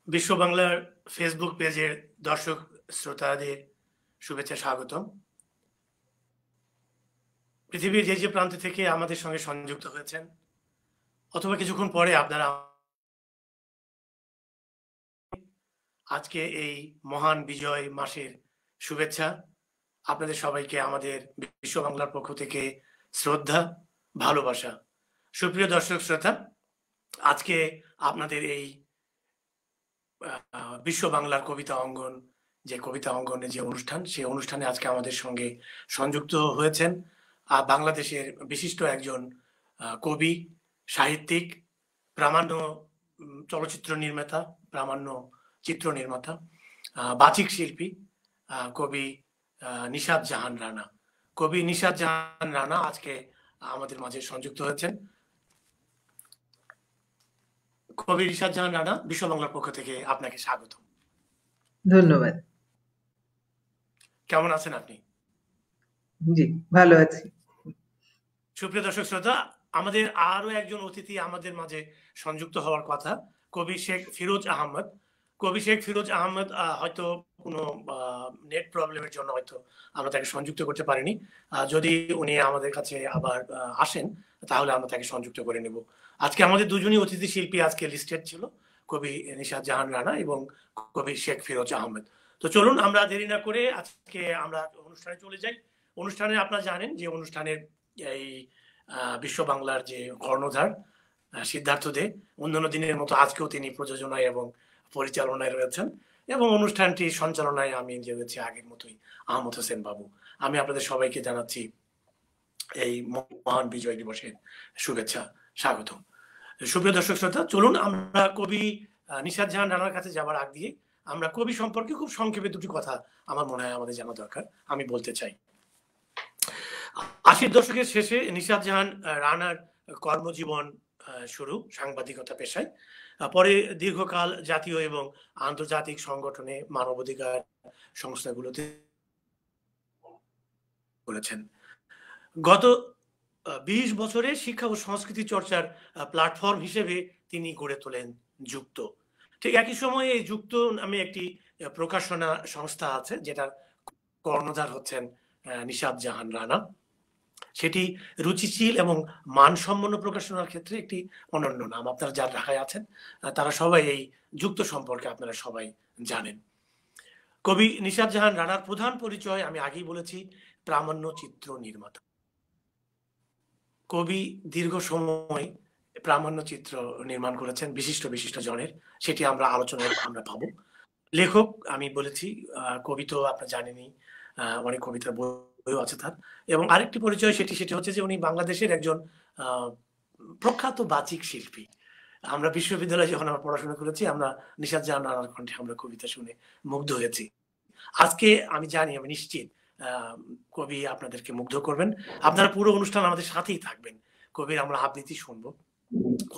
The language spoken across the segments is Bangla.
বিশ্ব বাংলার ফেসবুক পেজের দর্শক শ্রোতাদের শুভেচ্ছা স্বাগতম। পৃথিবীর যে যে প্রান্ত থেকে আমাদের সঙ্গে সংযুক্ত হয়েছেন অথবা কিছুক্ষণ পরে আপনারা আজকে এই মহান বিজয় মাসের শুভেচ্ছা। আপনাদের সবাইকে আমাদের বিশ্ব বাংলার পক্ষ থেকে শ্রদ্ধা, ভালোবাসা। সুপ্রিয় দর্শক শ্রোতা, আজকে আপনাদের এই বিশ্ব বাংলার কবিতা অঙ্গন, যে কবিতা অঙ্গনের যে অনুষ্ঠান, সেই অনুষ্ঠানে আজকে আমাদের সঙ্গে সংযুক্ত হয়েছেন বাংলাদেশের বিশিষ্ট একজন কবি, সাহিত্যিক, প্রামাণ্য চলচ্চিত্র নির্মাতা, প্রামাণ্য চিত্র নির্মাতা, বাচিক শিল্পী, কবি নিশাত জাহান রানা। কবি নিশাত জাহান রানা আজকে আমাদের মাঝে সংযুক্ত হয়েছেন। কবি নিশাত জাহান রানা, বিশ্ব বাংলার পক্ষ থেকে আপনাকে স্বাগত। ধন্যবাদ। কেমন আছেন আপনি? জি, ভালো আছি। সুপ্রিয় দর্শক শ্রোতা, আমাদের আরো একজন অতিথি আমাদের মাঝে সংযুক্ত হওয়ার কথা, কবি শেখ ফিরোজ আহমদ। কবি শেখ ফিরোজ আহমদ হয়তো কোনো নেট প্রবলেমের জন্য হয়তো আমরা তাকে সংযুক্ত করতে পারিনি। যদি উনি আমাদের কাছে আবার আসেন তাহলে আমরা তাকে সংযুক্ত করে নেব। আজকে আমাদের দুজনই অতিথি শিল্পী আজকে লিস্টেড ছিল, কবি নিশাত জাহান রানা এবং কবি শেখ ফিরোজ আহমদ। তো চলুন আমরা দেরি না করে আজকে আমরা অনুষ্ঠানে চলে যাই। অনুষ্ঠানে আপনারা জানেন যে অনুষ্ঠানের এই বিশ্ব বাংলার যে কর্ণধার সিদ্ধার্থ দে, অন্যান্য দিনের মতো আজকেও তিনি প্রযোজনায় এবং পরিচালনায় রয়েছেন, এবং অনুষ্ঠানটি সঞ্চালনায় আমি যে রয়েছি আগের মতোই আহমদ হোসেন বাবু। আমি আপনাদের সবাইকে জানাচ্ছি এই মহান বিজয় দিবসের শুভেচ্ছা, স্বাগত। সুপ্রিয় দর্শক শ্রোতা, চলুন আমরা কবি নিশাত জাহান রানার কাছে যাবার আগ দিয়ে আমরা কবি সম্পর্কে খুব সংক্ষেপে দুটি কথা আমার মনে হয় আমাদের জানা দরকার, আমি বলতে চাই। ৮০ দশকের শেষে নিশাত জাহান রানার কর্মজীবন শুরু সাংবাদিকতা পেশায়। পরে দীর্ঘকাল জাতীয় এবং আন্তর্জাতিক সংগঠনে, মানবাধিকার সংস্থাগুলোতে করেছেন। গত ২০ বছরে শিক্ষা ও সংস্কৃতি চর্চার প্ল্যাটফর্ম হিসেবে তিনি গড়ে তোলেন যুক্ত। ঠিক একই সময়ে এই যুক্ত নামে একটি প্রকাশনা সংস্থা আছে, যেটার কর্ণধার হচ্ছেন নিশাত জাহান রানা। সেটি রুচিশীল এবং মানসম্পন্ন প্রকাশনার ক্ষেত্রে একটি অনন্য নাম। আপনারা যারা ঢাকায় আছেন তারা সবাই এই যুক্ত সম্পর্কে আপনারা সবাই জানেন। কবি নিশাত জাহান রানার প্রধান পরিচয় আমি আগেই বলেছি, প্রামাণ্য চিত্র নির্মাতা। কবি দীর্ঘ সময় প্রামাণ্য চিত্র নির্মাণ করেছেন বিশিষ্ট বিশিষ্ট জনের, সেটি আমরা আলোচনায় আমরা পাবো। লেখক আমি বলেছি, কবি তো আপনারা জানেনই, অনেক কবিতার বইও আছে তার। এবং আরেকটি পরিচয় সেটি হচ্ছে যে উনি বাংলাদেশের একজন প্রখ্যাত বাচিক শিল্পী। আমরা বিশ্ববিদ্যালয়ে যখন আমরা পড়াশোনা করেছি, আমরা নিশাত জাহান রানার কণ্ঠে আমরা কবিতা শুনে মুগ্ধ হয়েছি। আজকে আমি জানি, আমি নিশ্চিত কবি আপনাদেরকে মুগ্ধ করবেন। আপনারা পুরো অনুষ্ঠান আমাদের সাথেই থাকবেন। কবির আমরা আবৃত্তি শুনবো,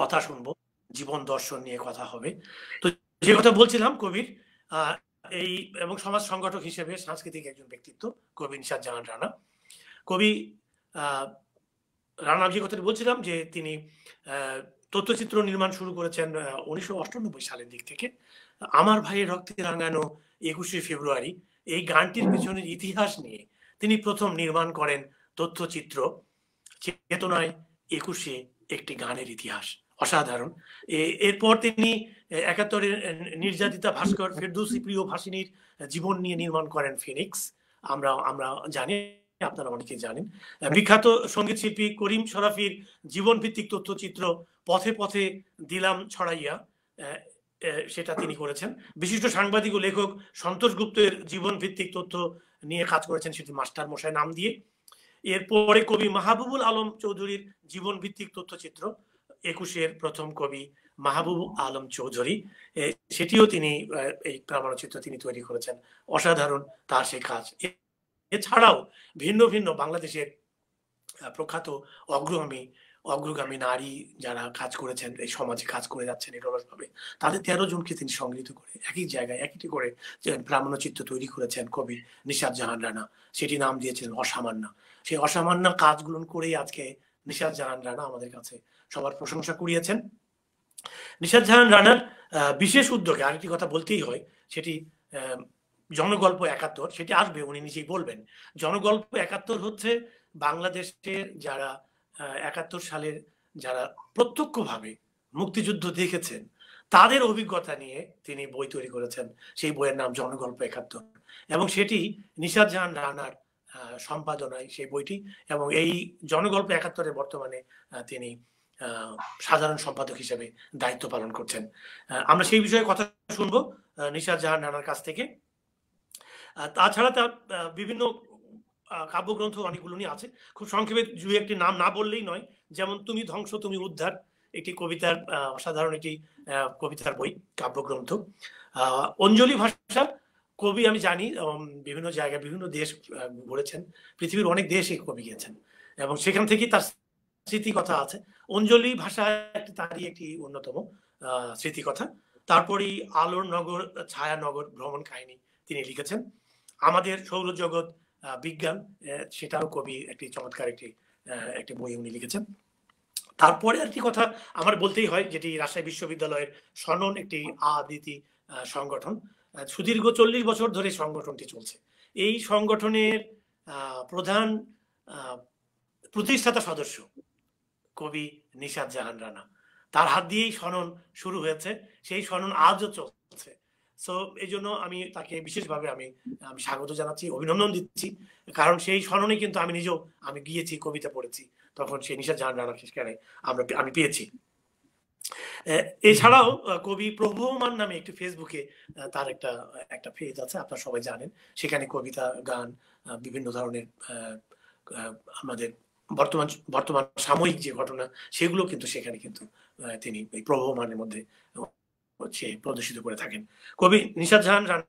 কথা শুনবো, জীবন দর্শন নিয়ে কথা হবে। তো যে কথা বলছিলাম, কবির এই এবং সমাজ সংগঠক হিসেবে সাংস্কৃতিক একজন ব্যক্তিত্ব কবি নিশাত জাহান রানা। কবি রানা যে কথাটি বলছিলাম যে তিনি তথ্যচিত্র নির্মাণ শুরু করেছেন 1998 সালের দিক থেকে। আমার ভাইয়ের রক্তে রাঙানো 21শে ফেব্রুয়ারি, এই গানটির পিছনের ইতিহাস নিয়ে তিনি প্রথম নির্মাণ করেন তথ্যচিত্র চেতনায় 21শে, একটি গানের ইতিহাস। অসাধারণ। এরপর তিনি 71-এর নির্যাতিতা ভাস্কর ফেরদৌসী প্রিয় ভাসিনীর জীবন নিয়ে নির্মাণ করেন ফিনিক্স। আমরা জানি, আপনারা অনেকে জানেন। বিখ্যাত সঙ্গীত শিল্পী করিম শরাফির জীবন ভিত্তিক তথ্যচিত্র পথে পথে দিলাম ছড়াইয়া, সেটা তিনি করেছেন। বিশিষ্ট সাংবাদিক ও লেখক সন্তোষ গুপ্তের জীবন ভিত্তিক তথ্য নিয়ে কাজ করেছেন, সেটি মাস্টার মশাই নাম দিয়ে। এরপরে কবি মাহবুবুল আলম চৌধুরীর জীবন ভিত্তিক তথ্যচিত্র 21-এর প্রথম কবি মাহবুব আলম চৌধুরী, সেটিও তিনি এই প্রামাণ্যচিত্র তিনি তৈরি করেছেন। অসাধারণ তার সেই কাজ। এছাড়াও ভিন্ন ভিন্ন বাংলাদেশের প্রখ্যাত অগ্রগামী নারী যারা কাজ করেছেন, এই সমাজে কাজ করে যাচ্ছেন নিরলসভাবে, তাদের 13 জনকে তিনি সংগৃহীত করে একই জায়গায় একটি করে প্রামাণ্যচিত্র তৈরি করেছেন কবি নিশাত জাহান রানা। সেটি নাম দিয়েছিলেন অসামান্য। সেই অসামান্য কাজগুলো করেই আজকে নিশাত জাহান রানা আমাদের কাছে সবার প্রশংসা কুড়িয়েছেন। নিশাত জাহান রানার বিশেষ উদ্যোগে আরেকটি কথা বলতেই হয়, সেটি জনগল্প ৭১, সেটি আসবে, উনি নিজেই বলবেন। জনগল্প ৭১ হচ্ছে বাংলাদেশের যারা ৭১ সালের যারা প্রত্যক্ষভাবে মুক্তিযুদ্ধ দেখেছেন তাদের অভিজ্ঞতা নিয়ে তিনি বই তৈরি করেছেন। সেই বইয়ের নাম জনগল্প ৭১, এবং সেটি নিশাত জাহান রানার সম্পাদনায় সেই বইটি, এবং এই জনগল্প ৭১-এর বর্তমানে তিনি সাধারণ সম্পাদক হিসেবে দায়িত্ব পালন করছেন। আমরা সেই বিষয়ে কথা শুনবো নিশাত জাহান রানার কাছ থেকে। তাছাড়া তার বিভিন্ন কাব্যগ্রন্থ অনেকগুলো নিয়ে আছে। খুব সংক্ষেপে দুই একটি নাম না বললেই নয়, যেমন তুমি ধ্বংস তুমি উদ্ধার, একটি কবিতার অসাধারণ একটি কবিতার বই, কাব্যগ্রন্থ। অঞ্জলি ভাষা কবি আমি জানি বিভিন্ন জায়গায় বিভিন্ন দেশ ঘুরেছেন, পৃথিবীর অনেক দেশে কবি গিয়েছেন, এবং সেখান থেকেই তার স্মৃতিকথা আছে। অঞ্জলি ভাষা তারই একটি অন্যতম স্মৃতিকথা। তারপরেই আলোর নগর ছায়ানগর ভ্রমণ কাহিনী তিনি লিখেছেন। আমাদের সৌরজগৎ বিজ্ঞান, সেটাও কবি একটি চমৎকার একটি বই উনি লিখেছেন। তারপরে একটি কথা আমার বলতেই হয়, যেটি রাজশাহী বিশ্ববিদ্যালয়ের সনন একটি আদিতি সংগঠন, সুদীর্ঘ 40 বছর ধরে সংগঠনটি চলছে। এই সংগঠনের প্রধান প্রতিষ্ঠাতা সদস্য কবি নিশাত জাহান রানা, তার হাত দিয়েই সনন শুরু হয়েছে, সেই সনন আজও চলছে। সো এই জন্য আমি তাকে বিশেষভাবে আমি স্বাগত জানাচ্ছি, অভিনন্দন দিচ্ছি, কারণ সেই সননে কিন্তু আমি নিজেও আমি গিয়েছি, কবিতা পড়েছি, তখন সেই নিশাত জাহান রানা সেখানে আমি পেয়েছি। এছাড়াও কবি প্রভমান নামে একটি ফেসবুকে তার একটা পেজ আছে, আপনারা সবাই জানেন, সেখানে কবিতা, গান, বিভিন্ন ধরনের আমাদের বর্তমান সাময়িক যে ঘটনা সেগুলো কিন্তু সেখানে কিন্তু তিনি এই প্রভমানের মধ্যে প্রদর্শিত করে থাকেন। কবি নিশাত জাহান রানা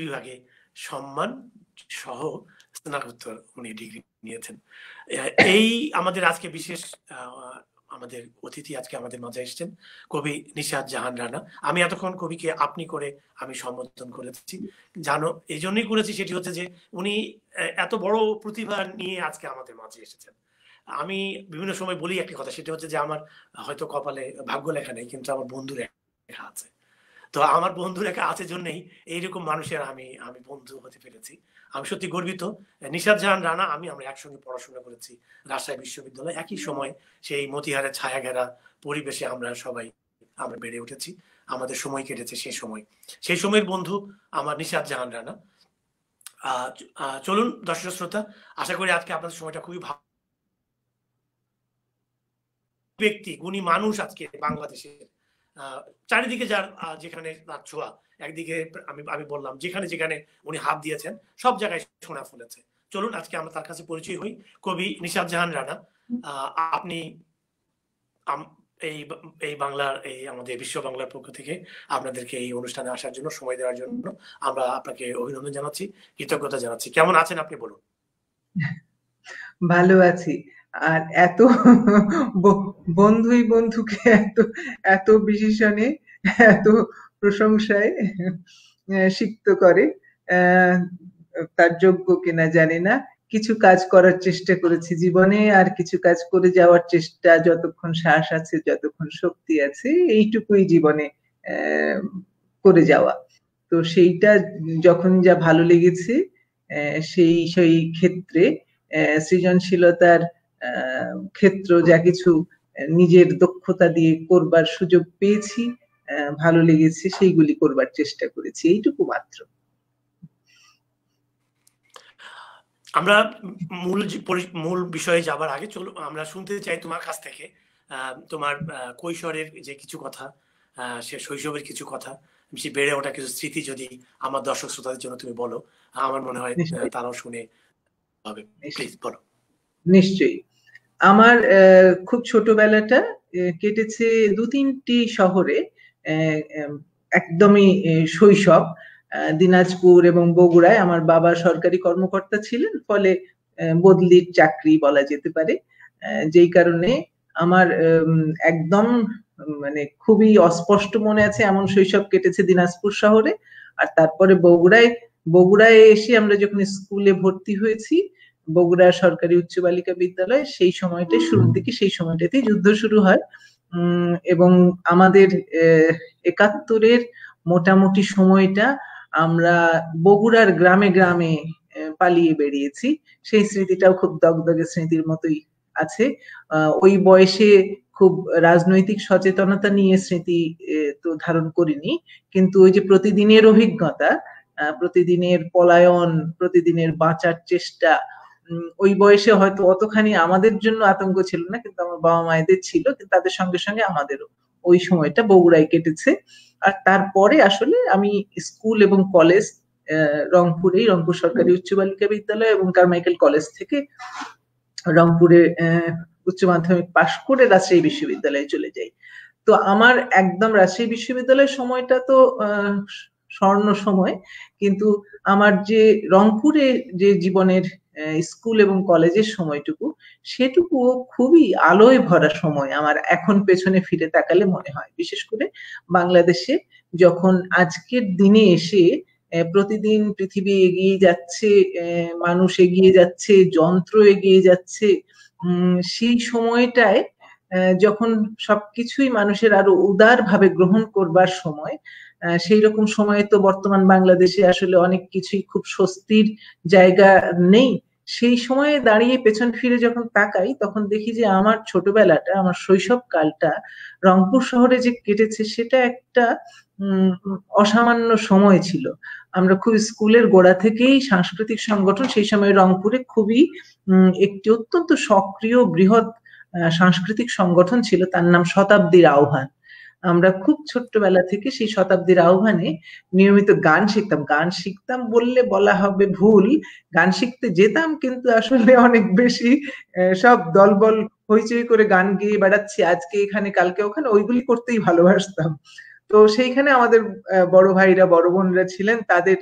বিভাগে সম্মান সহ স্নাতকোত্তর উনি ডিগ্রি নিয়েছেন। এই আমাদের আজকে বিশেষ আমাদের অতিথি আজকে আমাদের মাঝে এসেছেন কবি নিশাত জাহান রানা। আমি এতক্ষণ কবিকে আপনি করে আমি সম্বোধন করেছি, জানো এই জন্যই করেছি, সেটি হচ্ছে যে উনি এত বড় প্রতিভা নিয়ে আজকে আমাদের মাঝে এসেছেন। আমি বিভিন্ন সময় বলি একটি কথা, সেটা হচ্ছে যে আমার হয়তো কপালে ভাগ্য লেখা নেই, কিন্তু আমার বন্ধু লেখা আছে। তো আমার বন্ধু লেখা আছে জন্যই এইরকম মানুষের আমি বন্ধু হতে পেরেছি। আমি সত্যি গর্বিত। নিশাত জাহান রানা আমরা একসঙ্গে পড়াশোনা করেছি রাজশাহী বিশ্ববিদ্যালয়ে, একই সময় সেই মতিহারের ছায়া ঘেরা পরিবেশে আমরা বেড়ে উঠেছি, আমাদের সময় কেটেছে সেই সময়ের বন্ধু আমার নিশাত জাহান রানা। চলুন দর্শক শ্রোতা, আশা করি আজকে আপনাদের সময়টা খুবই ভালো। ব্যক্তি, গুণী মানুষ আজকে বাংলাদেশের চারিদিকে যার যেখানে তার ছোঁয়া, একদিকে আমি বললাম যেখানে যেখানে উনি হাত দিয়েছেন সব জায়গায় সোনা ফুলেছে। চলুন আজকে আমরা তার কাছে পরিচয় হই। কবি নিশাত জাহান রানা, আপনি এই বাংলার আমাদের বিশ্ব বাংলার পক্ষ থেকে আপনাদেরকে এই অনুষ্ঠানে আসার জন্য, সময় দেওয়ার জন্য আমরা আপনাকে অভিনন্দন জানাচ্ছি, কৃতজ্ঞতা জানাচ্ছি। কেমন আছেন আপনি বলুন? ভালো আছি। আর এত বন্ধুই বন্ধুকে এত বিশেষণে, এত প্রশংসায় সিক্ত করে, তার যোগ্য কিনা জানি না। কিছু কাজ করার চেষ্টা করেছি জীবনে, আর কিছু কাজ করে যাওয়ার চেষ্টা, যতক্ষণ শ্বাস আছে, যতক্ষণ শক্তি আছে, এইটুকুই জীবনে করে যাওয়া। তো সেইটা যখন যা ভালো লেগেছে, সেই ক্ষেত্রে সৃজনশীলতার ক্ষেত্র যা কিছু নিজের দক্ষতা দিয়ে করবার সুযোগ পেয়েছি, ভালো লেগেছে, সেইগুলি করবার চেষ্টা করেছি, এইটুকু মাত্র। আমরা মূল বিষয়ে যাবার আগে চলো আমরা শুনতে চাই তোমার কাছ থেকে তোমার কৈশোরের যে কিছু কথা, সে শৈশবের কিছু কথা, সে বেড়ে ওঠা কিছু স্মৃতি যদি আমার দর্শক শ্রোতাদের জন্য তুমি বলো, আমার মনে হয় তারাও শুনে হবে। প্লিজ বলো। নিশ্চয়ই। আমার খুব ছোটবেলাটা কেটেছে ২-৩টি শহরে, একদমই শৈশব। দিনাজপুর এবং বগুড়ায়। আমার বাবা সরকারি কর্মকর্তা ছিলেন, ফলে বদলির চাকরি বলা যেতে পারে। যেই কারণে আমার একদম মানে খুবই অস্পষ্ট মনে আছে এমন শৈশব কেটেছে দিনাজপুর শহরে। আর তারপরে বগুড়ায় এসে আমরা যখন স্কুলে ভর্তি হয়েছি, বগুড়া সরকারি উচ্চ বালিকা বিদ্যালয়, সেই সময়টাই শুরুর দিকে, সেই সময়টাতেই যুদ্ধ শুরু হয়। এবং আমাদের ৭১-এর মোটামুটি সময়টা আমরা বগুড়ার গ্রামে গ্রামে পালিয়ে বেরিয়েছি। সেই স্মৃতিটাও খুব দগদগে স্মৃতির মতোই আছে। ওই বয়সে খুব রাজনৈতিক সচেতনতা নিয়ে স্মৃতি তো ধারণ করিনি, কিন্তু ওই যে প্রতিদিনের অভিজ্ঞতা, প্রতিদিনের পলায়ন, প্রতিদিনের বাঁচার চেষ্টা, ওই বয়সে হয়তো অতখানি আমাদের জন্য আতঙ্ক ছিল না, কিন্তু আমার বাবা মায়েদের ছিল, কিন্তু তাদের সঙ্গে সঙ্গে আমাদেরও ওই সময়টা বগুড়ায় কেটেছে। আর তারপরে আসলে আমি স্কুল এবং কলেজ রংপুরেই, রংপুর সরকারি উচ্চ বালিকা বিদ্যালয় এবং কারমাইকেল কলেজ থেকে রংপুরে উচ্চ মাধ্যমিক পাশ করে রাজশাহী বিশ্ববিদ্যালয়ে চলে যাই। তো আমার একদম রাজশাহী বিশ্ববিদ্যালয়ের সময়টা তো স্বর্ণ সময়, কিন্তু আমার যে রংপুরে যে জীবনের স্কুল এবং কলেজের সময়টুকু, সেটুকু খুবই আলোয় ভরা সময় আমার এখন পেছনে ফিরে তাকালে মনে হয়। বিশেষ করে বাংলাদেশে যখন আজকের দিনে এসে প্রতিদিন পৃথিবী এগিয়ে যাচ্ছে, মানুষ এগিয়ে যাচ্ছে, যন্ত্র এগিয়ে যাচ্ছে, সেই সময়টায় যখন সবকিছুই মানুষের আরো উদার ভাবে গ্রহণ করবার সময়, সেই রকম সময়ে তো বর্তমান বাংলাদেশে আসলে অনেক কিছুই খুব স্বস্তির জায়গা নেই। সেই সময়ে দাঁড়িয়ে পেছন ফিরে যখন তাকাই, তখন দেখি যে আমার ছোটবেলাটা, আমার শৈশবকালটা রংপুর শহরে যে কেটেছে, সেটা একটা অসামান্য সময় ছিল। আমরা খুব স্কুলের গোড়া থেকেই সাংস্কৃতিক সংগঠন, সেই সময় রংপুরে খুবই একটি অত্যন্ত সক্রিয় বৃহৎ সাংস্কৃতিক সংগঠন ছিল, তার নাম শতাব্দীর আহ্বান। আমরা খুব ছোট্টবেলা থেকে সেই শতাব্দীর আহ্বানে নিয়মিত গান শিখতাম। গান শিখতাম বললে বলা হবে ভুল, গান শিখতে যেতাম, কিন্তু আসলে অনেক বেশি সব দলবল হইচই করে গান গেয়ে বেড়াচ্ছি, আজকে এখানে কালকে ওখানে, ওইগুলি করতেই ভালোবাসতাম। তো সেইখানে আমাদের বড় ভাইরা, বড় বোনরা ছিলেন, তাদের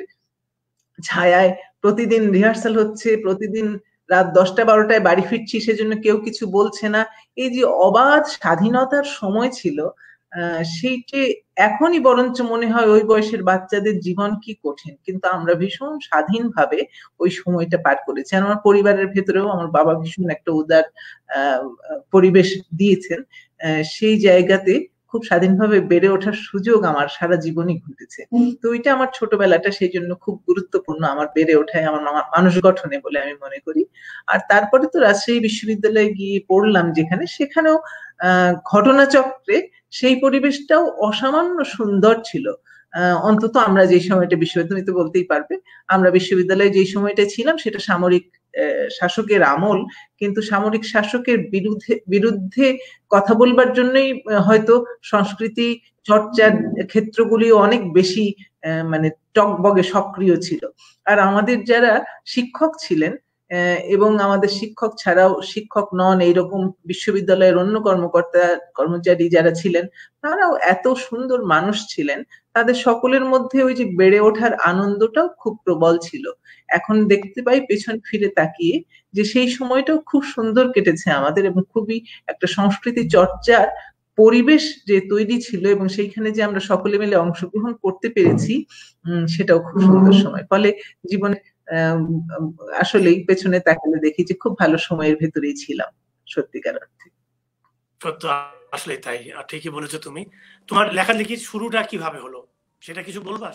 ছায়ায় প্রতিদিন রিহার্সাল হচ্ছে, প্রতিদিন রাত 10টা-12টায় বাড়ি ফিরছি, সেজন্য কেউ কিছু বলছে না। এই যে অবাধ স্বাধীনতার সময় ছিল, সেইটি এখনই বরঞ্চ মনে হয় ওই বয়সের বাচ্চাদের জীবন কি কঠিন, কিন্তু আমরা ভীষণ স্বাধীনভাবে ওই সময়টা পার করেছি। আর আমার পরিবারের ভেতরেও আমার বাবা ভীষণ একটা উদার পরিবেশ দিয়েছেন। সেই জায়গাতে খুব স্বাধীনভাবে বেড়ে ওঠার সুযোগ আমার সারা জীবনই ঘটেছে। তো ওইটা আমার ছোটবেলাটা সেই জন্য খুব গুরুত্বপূর্ণ আমার বেড়ে ওঠায়, আমার মানুষ গঠনে বলে আমি মনে করি। আর তারপরে তো রাজশাহী বিশ্ববিদ্যালয়ে গিয়ে পড়লাম যেখানে, সেখানেও ঘটনাচক্রে সেই পরিবেশটাও অসামান্য সুন্দর ছিল। অন্তত আমরা যে সময়টা বিশ্ববিদ্যালয়, তো বলতেই পারবে, আমরা বিশ্ববিদ্যালয়ে যে সময়টা ছিলাম সেটা সামরিক শাসকের আমল, কিন্তু সামরিক শাসকের বিরুদ্ধে কথা বলবার জন্যই হয়তো সংস্কৃতি চর্চার ক্ষেত্রগুলিও অনেক বেশি মানে টগবগে সক্রিয় ছিল। আর আমাদের যারা শিক্ষক ছিলেন, এবং আমাদের শিক্ষক ছাড়াও শিক্ষক নন এইরকম বিশ্ববিদ্যালয়ের অন্য কর্মকর্তা কর্মচারী যারা ছিলেন, তারাও এত সুন্দর মানুষ ছিলেন। তাদের সকলের মধ্যে ওই যে বেড়ে ওঠার আনন্দটাও খুব প্রবল ছিল। এখন দেখতে পাই পেছন ফিরে তাকিয়ে যে সেই সময়টাও খুব সুন্দর কেটেছে আমাদের, এবং খুবই একটা সংস্কৃতি চর্চার পরিবেশ যে তৈরি ছিল, এবং সেইখানে যে আমরা সকলে মিলে অংশগ্রহণ করতে পেরেছি, সেটাও খুব সুন্দর সময়। ফলে জীবনে আসলেই পেছনে তাকালে দেখি যে খুব ভালো সময়ের ভেতরেই ছিলাম সত্যিকার অর্থে। সত্য, আসলে তাই। ঠিকই বলেছো তুমি। তোমার লেখালেখির শুরুটা কিভাবে হলো সেটা কিছু বলবা?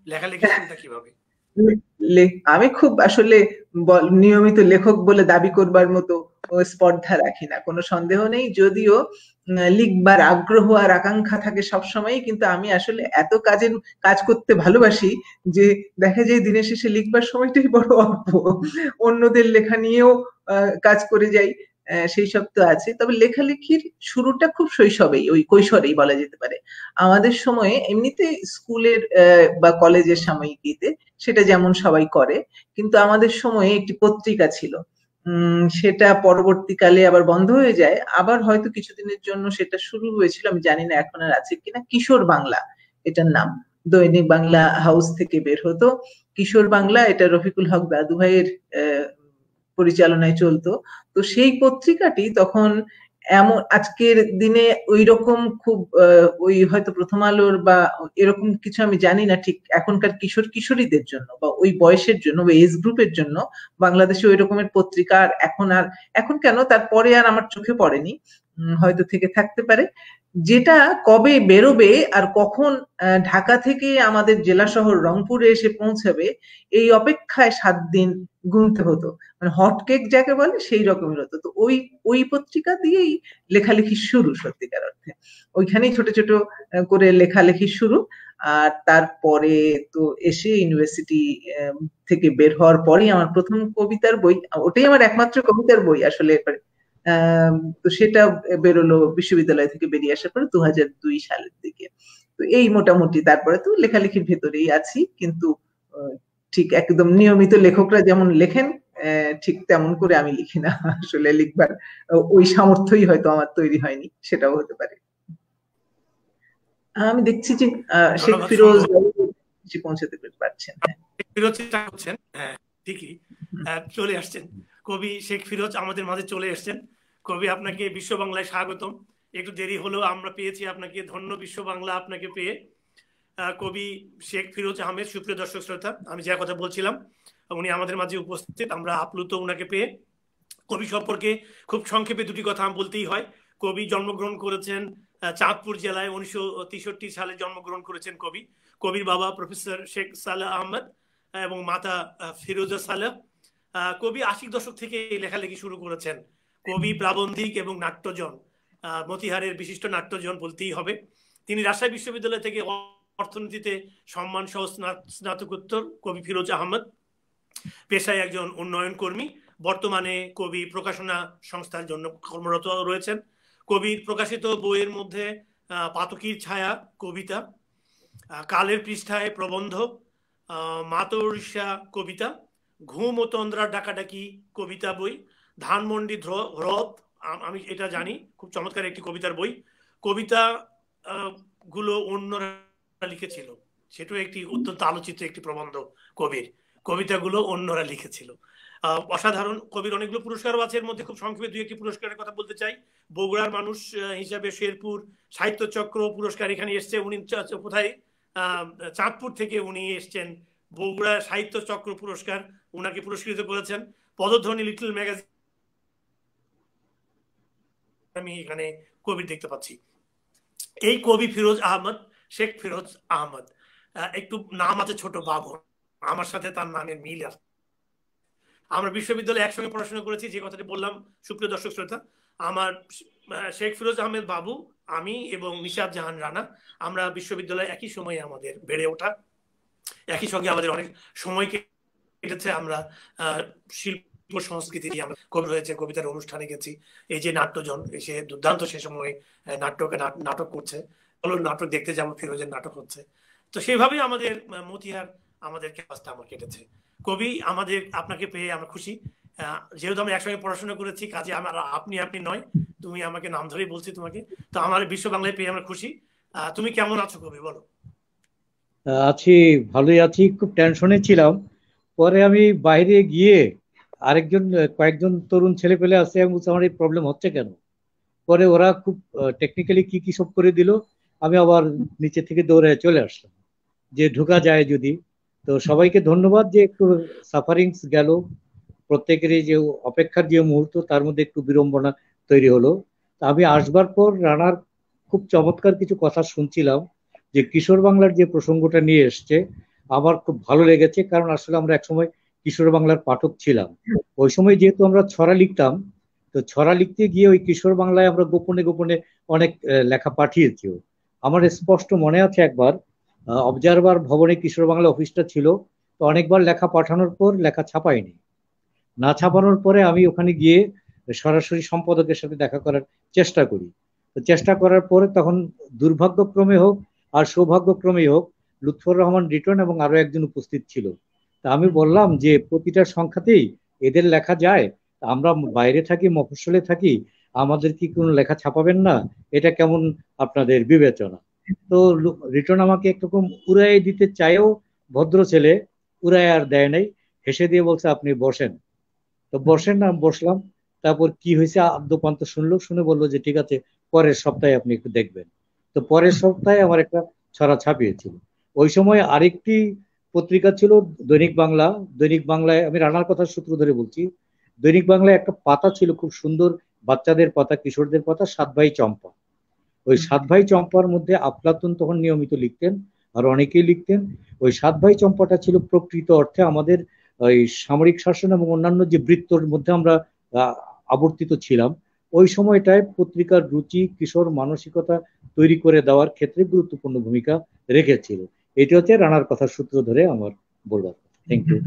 লেখালেখির শুরুটা কিভাবে? আমি খুব আসলে নিয়মিত লেখক বলে দাবি করবার মতো স্পর্ধা রাখি না, কোনো সন্দেহ নেই। যদিও লিখবার আগ্রহ আর আকাঙ্ক্ষা থাকে সবসময়, কিন্তু আমি আসলে এত কাজ করতে ভালোবাসি যে দেখা যায় দিনের শেষে লিখবার সময়টাই বড় অল্প। অন্যদের লেখা নিয়েও কাজ করে যাই, সেই সব তো আছে। তবে লেখালেখির শুরুটা খুব শৈশবেই, ওই কৈশোরেই বলা যেতে পারে। আমাদের সময়ে এমনিতে স্কুলের বা কলেজের সাময়িকীতে সেটা যেমন সবাই করে, কিন্তু আমাদের সময়ে একটি পত্রিকা ছিল, সেটা পরবর্তীকালে আবার বন্ধ হয়ে যায়, আবার হয়তো কিছুদিনের জন্য সেটা শুরু হয়েছিল, আমি জানি না এখন আর আছে কিনা। কিশোর বাংলা এটার নাম, দৈনিক বাংলা হাউস থেকে বের হতো কিশোর বাংলা, এটা রফিকুল হক দাদু ভাইয়ের পরিচালনায় চলতো। তো সেই পত্রিকাটি তখন এমন আজকের দিনে ওই রকম খুব ওই হয়তো প্রথম আলোর বা এরকম কিছু আমি জানি না ঠিক এখনকার কিশোর কিশোরীদের জন্য বা ওই বয়সের জন্য বা এজ গ্রুপের জন্য বাংলাদেশে ওই রকমের পত্রিকা আর এখন কেন তারপরে আর আমার চোখে পড়েনি, হয়তো থেকে থাকতে পারে। যেটা কবে বেরোবে আর কখন ঢাকা থেকে আমাদের জেলা শহর রংপুরে এসে পৌঁছাবে এই অপেক্ষায় 7 দিন গুনতে হতো, মানে হটকেক যাকে বলে সেই রকমের হতো। তো ওই ওই পত্রিকা দিয়েই লেখালেখি শুরু সত্যিকার অর্থে, ওইখানেই ছোট ছোট করে লেখালেখি শুরু। আর তারপরে তো এসে ইউনিভার্সিটি থেকে বের হওয়ার পরেই আমার প্রথম কবিতার বই, ওটাই আমার একমাত্র কবিতার বই আসলে। তো সেটা বেরোলো বিশ্ববিদ্যালয় থেকে বেরিয়ে আসার পরে 2002 সালের দিকে। তো এই মোটামুটি তারপরে তো লেখালেখির ভেতরেই আছি, কিন্তু ঠিক একদম নিয়মিত লেখকরা যেমন লেখেন ঠিক তেমন করে আমি লিখি না, আসলে লিখবার ওই সামর্থ্যই হয়তো আমার তৈরি হয়নি, সেটাও হতে পারে। আমি দেখছি যে শেখ ফিরোজ পৌঁছাতে পারছেন। হ্যাঁ ঠিকই, চলে আসছেন কবি শেখ ফিরোজ আমাদের মাঝে চলে এসছেন। কবি আপনাকে বিশ্ব বাংলায় স্বাগতম। একটু দেরি হলেও আমরা পেয়েছি আপনাকে, ধন্য বিশ্ব বাংলা আপনাকে পেয়ে। কবি শেখ ফিরোজ আহমেদ, সুপ্রিয় দর্শক শ্রোতা, আমি যে কথা বলছিলাম উনি আমাদের মাঝে উপস্থিত, আমরা আপ্লুত উনাকে পেয়ে। কবি সম্পর্কে খুব সংক্ষেপে দুটি কথা বলতেই হয়। কবি জন্মগ্রহণ করেছেন চাঁদপুর জেলায়, 1963 সালে জন্মগ্রহণ করেছেন কবি। কবির বাবা প্রফেসর শেখ সালেহ আহমেদ এবং মাতা ফিরোজা সালেহ। কবি 80 দশক থেকে লেখালেখি শুরু করেছেন। কবি, প্রাবন্ধিক এবং নাট্যজন, মতিহারের বিশিষ্ট নাট্যজন বলতেই হবে। তিনি রাজশাহী বিশ্ববিদ্যালয় থেকে অর্থনীতিতে সম্মান সহ স্নাতকোত্তর। কবি ফিরোজ আহমেদ পেশায় একজন উন্নয়ন কর্মী। বর্তমানে কবি প্রকাশনা সংস্থার জন্য কর্মরত রয়েছেন। কবির প্রকাশিত বইয়ের মধ্যে পাতকির ছায়া কবিতা, কালের পৃষ্ঠায় প্রবন্ধ, মাতরিসা কবিতা, ঘুম ও তন্দ্রার ডাকাডাকি কবিতা বই, ধানমন্ডি হ্রদ, আমি এটা জানি, খুব চমৎকার একটি কবিতার বই। কবিতা গুলো অন্যরা লিখেছিল, সেটাও একটি অত্যন্ত আলোচিত একটি প্রবন্ধ কবির। কবিতাগুলো অন্যরা লিখেছিল। অসাধারণ। কবির অনেকগুলো পুরস্কারও আছে, এর মধ্যে খুব সংক্ষেপে দুই একটি পুরস্কারের কথা বলতে চাই। বগুড়ার মানুষ হিসাবে শেরপুর সাহিত্য চক্র পুরস্কার এখানে এসছে। উনি কোথায়, চাঁদপুর থেকে উনি এসছেন, বগুড়া সাহিত্য চক্র পুরস্কার উনাকে পুরস্কৃত করেছেন। পদধ্বনি লিটল ম্যাগাজিন আমি এখানে কবি দেখতে পাচ্ছি। এই কবি ফিরোজ আহমদ, শেখ ফিরোজ আহমদ, একটু নাম আছে ছোট বাবু, আমার সাথে তার নামের মিল আছে। আমরা বিশ্ববিদ্যালয়ে একসঙ্গে পড়াশোনা করেছি, যে কথাটি বললাম সুপ্রিয় দর্শক শ্রোতা। আমার শেখ ফিরোজ আহমেদ বাবু, আমি এবং নিশাত জাহান রানা, আমরা বিশ্ববিদ্যালয়ে একই সময়ে আমাদের বেড়ে ওঠা, একই সঙ্গে আমাদের অনেক সময় কেটেছে। আমরা শিল্প সংস্কৃতি নিয়ে কবি হয়েছে, কবিতার অনুষ্ঠানে গেছি। এই যে নাট্যজন, সে দুর্দান্ত সে সময় নাটক করছে, নাটক দেখতে যাবো, ফিরোজের নাটক হচ্ছে। তো সেইভাবেই আমাদের মতিহার আমাদের ক্যাম্পাসটা আমার কেটেছে। কবি আমাদের, আপনাকে পেয়ে আমরা খুশি। যেহেতু আমরা একসঙ্গে পড়াশোনা করেছি, কাজে আমার আপনি নয়, তুমি আমাকে নাম ধরেই বলছি তোমাকে। তো আমার বিশ্ব বাংলায় পেয়ে আমরা খুশি। তুমি কেমন আছো কবি, বলো? আছি, ভালোই আছি। খুব টেনশনে ছিলাম। পরে আমি বাইরে গিয়ে কয়েকজন তরুণ ছেলে পেলে আছে, আমি বলছি আমার এই প্রবলেম হচ্ছে কেন। পরে ওরা খুব টেকনিক্যালি কি কি সব করে দিল। আমি আবার নিচে থেকে দৌড়ে চলে আসলাম যে ঢোকা যায় যদি। তো সবাইকে ধন্যবাদ যে একটু সাফারিংস গেল, প্রত্যেকেরই যে অপেক্ষার যে মুহূর্ত তার মধ্যে একটু বিড়ম্বনা তৈরি হলো। আমি আসবার পর রানার খুব চমৎকার কিছু কথা শুনছিলাম, যে কিশোর বাংলার যে প্রসঙ্গটা নিয়ে এসছে আমার খুব ভালো লেগেছে। কারণ আসলে আমরা একসময় কিশোর বাংলার পাঠক ছিলাম। ওই সময় যেহেতু আমরা ছড়া লিখতাম, তো ছড়া লিখতে গিয়ে ওই কিশোর বাংলায় আমরা গোপনে গোপনে অনেক লেখা পাঠিয়েছিও। আমার স্পষ্ট মনে আছে একবার অবজারভার ভবনে কিশোর বাংলা অফিসটা ছিল, তো অনেকবার লেখা পাঠানোর পর লেখা ছাপায়নি। না ছাপানোর পরে আমি ওখানে গিয়ে সরাসরি সম্পাদকের সাথে দেখা করার চেষ্টা করি। তো চেষ্টা করার পরে তখন দুর্ভাগ্যক্রমে হোক আর সৌভাগ্যক্রমেই হোক, লুৎফর রহমান রিটন এবং আরো একজন উপস্থিত ছিল। তা আমি বললাম যে প্রতিটা সংখ্যাতেই এদের লেখা যায়, আমরা বাইরে থাকি, মফস্বলে থাকি, আমাদের কি কোনো লেখা ছাপাবেন না? এটা কেমন আপনাদের বিবেচনা? তো রিটন আমাকে একরকম উড়াই দিতে চাইও, ভদ্র ছেলে, উড়াই আর দেয় নাই, হেসে দিয়ে বলছে আপনি বসেন। তো বসেন, না বসলাম। তারপর কি হয়েছে আদ্যপান্ত শুনলো, শুনে বললো যে ঠিক আছে পরের সপ্তাহে আপনি একটু দেখবেন। তো পরের সপ্তাহে আমার একটা ছড়া ছাপিয়েছিল। ওই সময় আরেকটি পত্রিকা ছিল দৈনিক বাংলা। দৈনিক বাংলায়, আমি রানার কথা সূত্র ধরে বলছি, দৈনিক বাংলায় একটা পাতা ছিল খুব সুন্দর, বাচ্চাদের পাতা, কিশোরদের পাতা, সাত ভাই চম্পা। ওই সাত ভাই চম্পার মধ্যে আফলাতুন তখন নিয়মিত লিখতেন, আর অনেকেই লিখতেন। ওই সাত ভাই চম্পাটা ছিল প্রকৃত অর্থে আমাদের ওই সামরিক শাসন এবং অন্যান্য যে বৃত্তর মধ্যে আমরা আবর্তিত ছিলাম। ওই সময়টায় পত্রিকার রুচি, কিশোর মানসিকতা তৈরি করে দেওয়ার ক্ষেত্রে গুরুত্বপূর্ণ ভূমিকা রেখেছিল। এটি হচ্ছে রানার কথার সূত্র ধরে আমার বলবার। Thank you.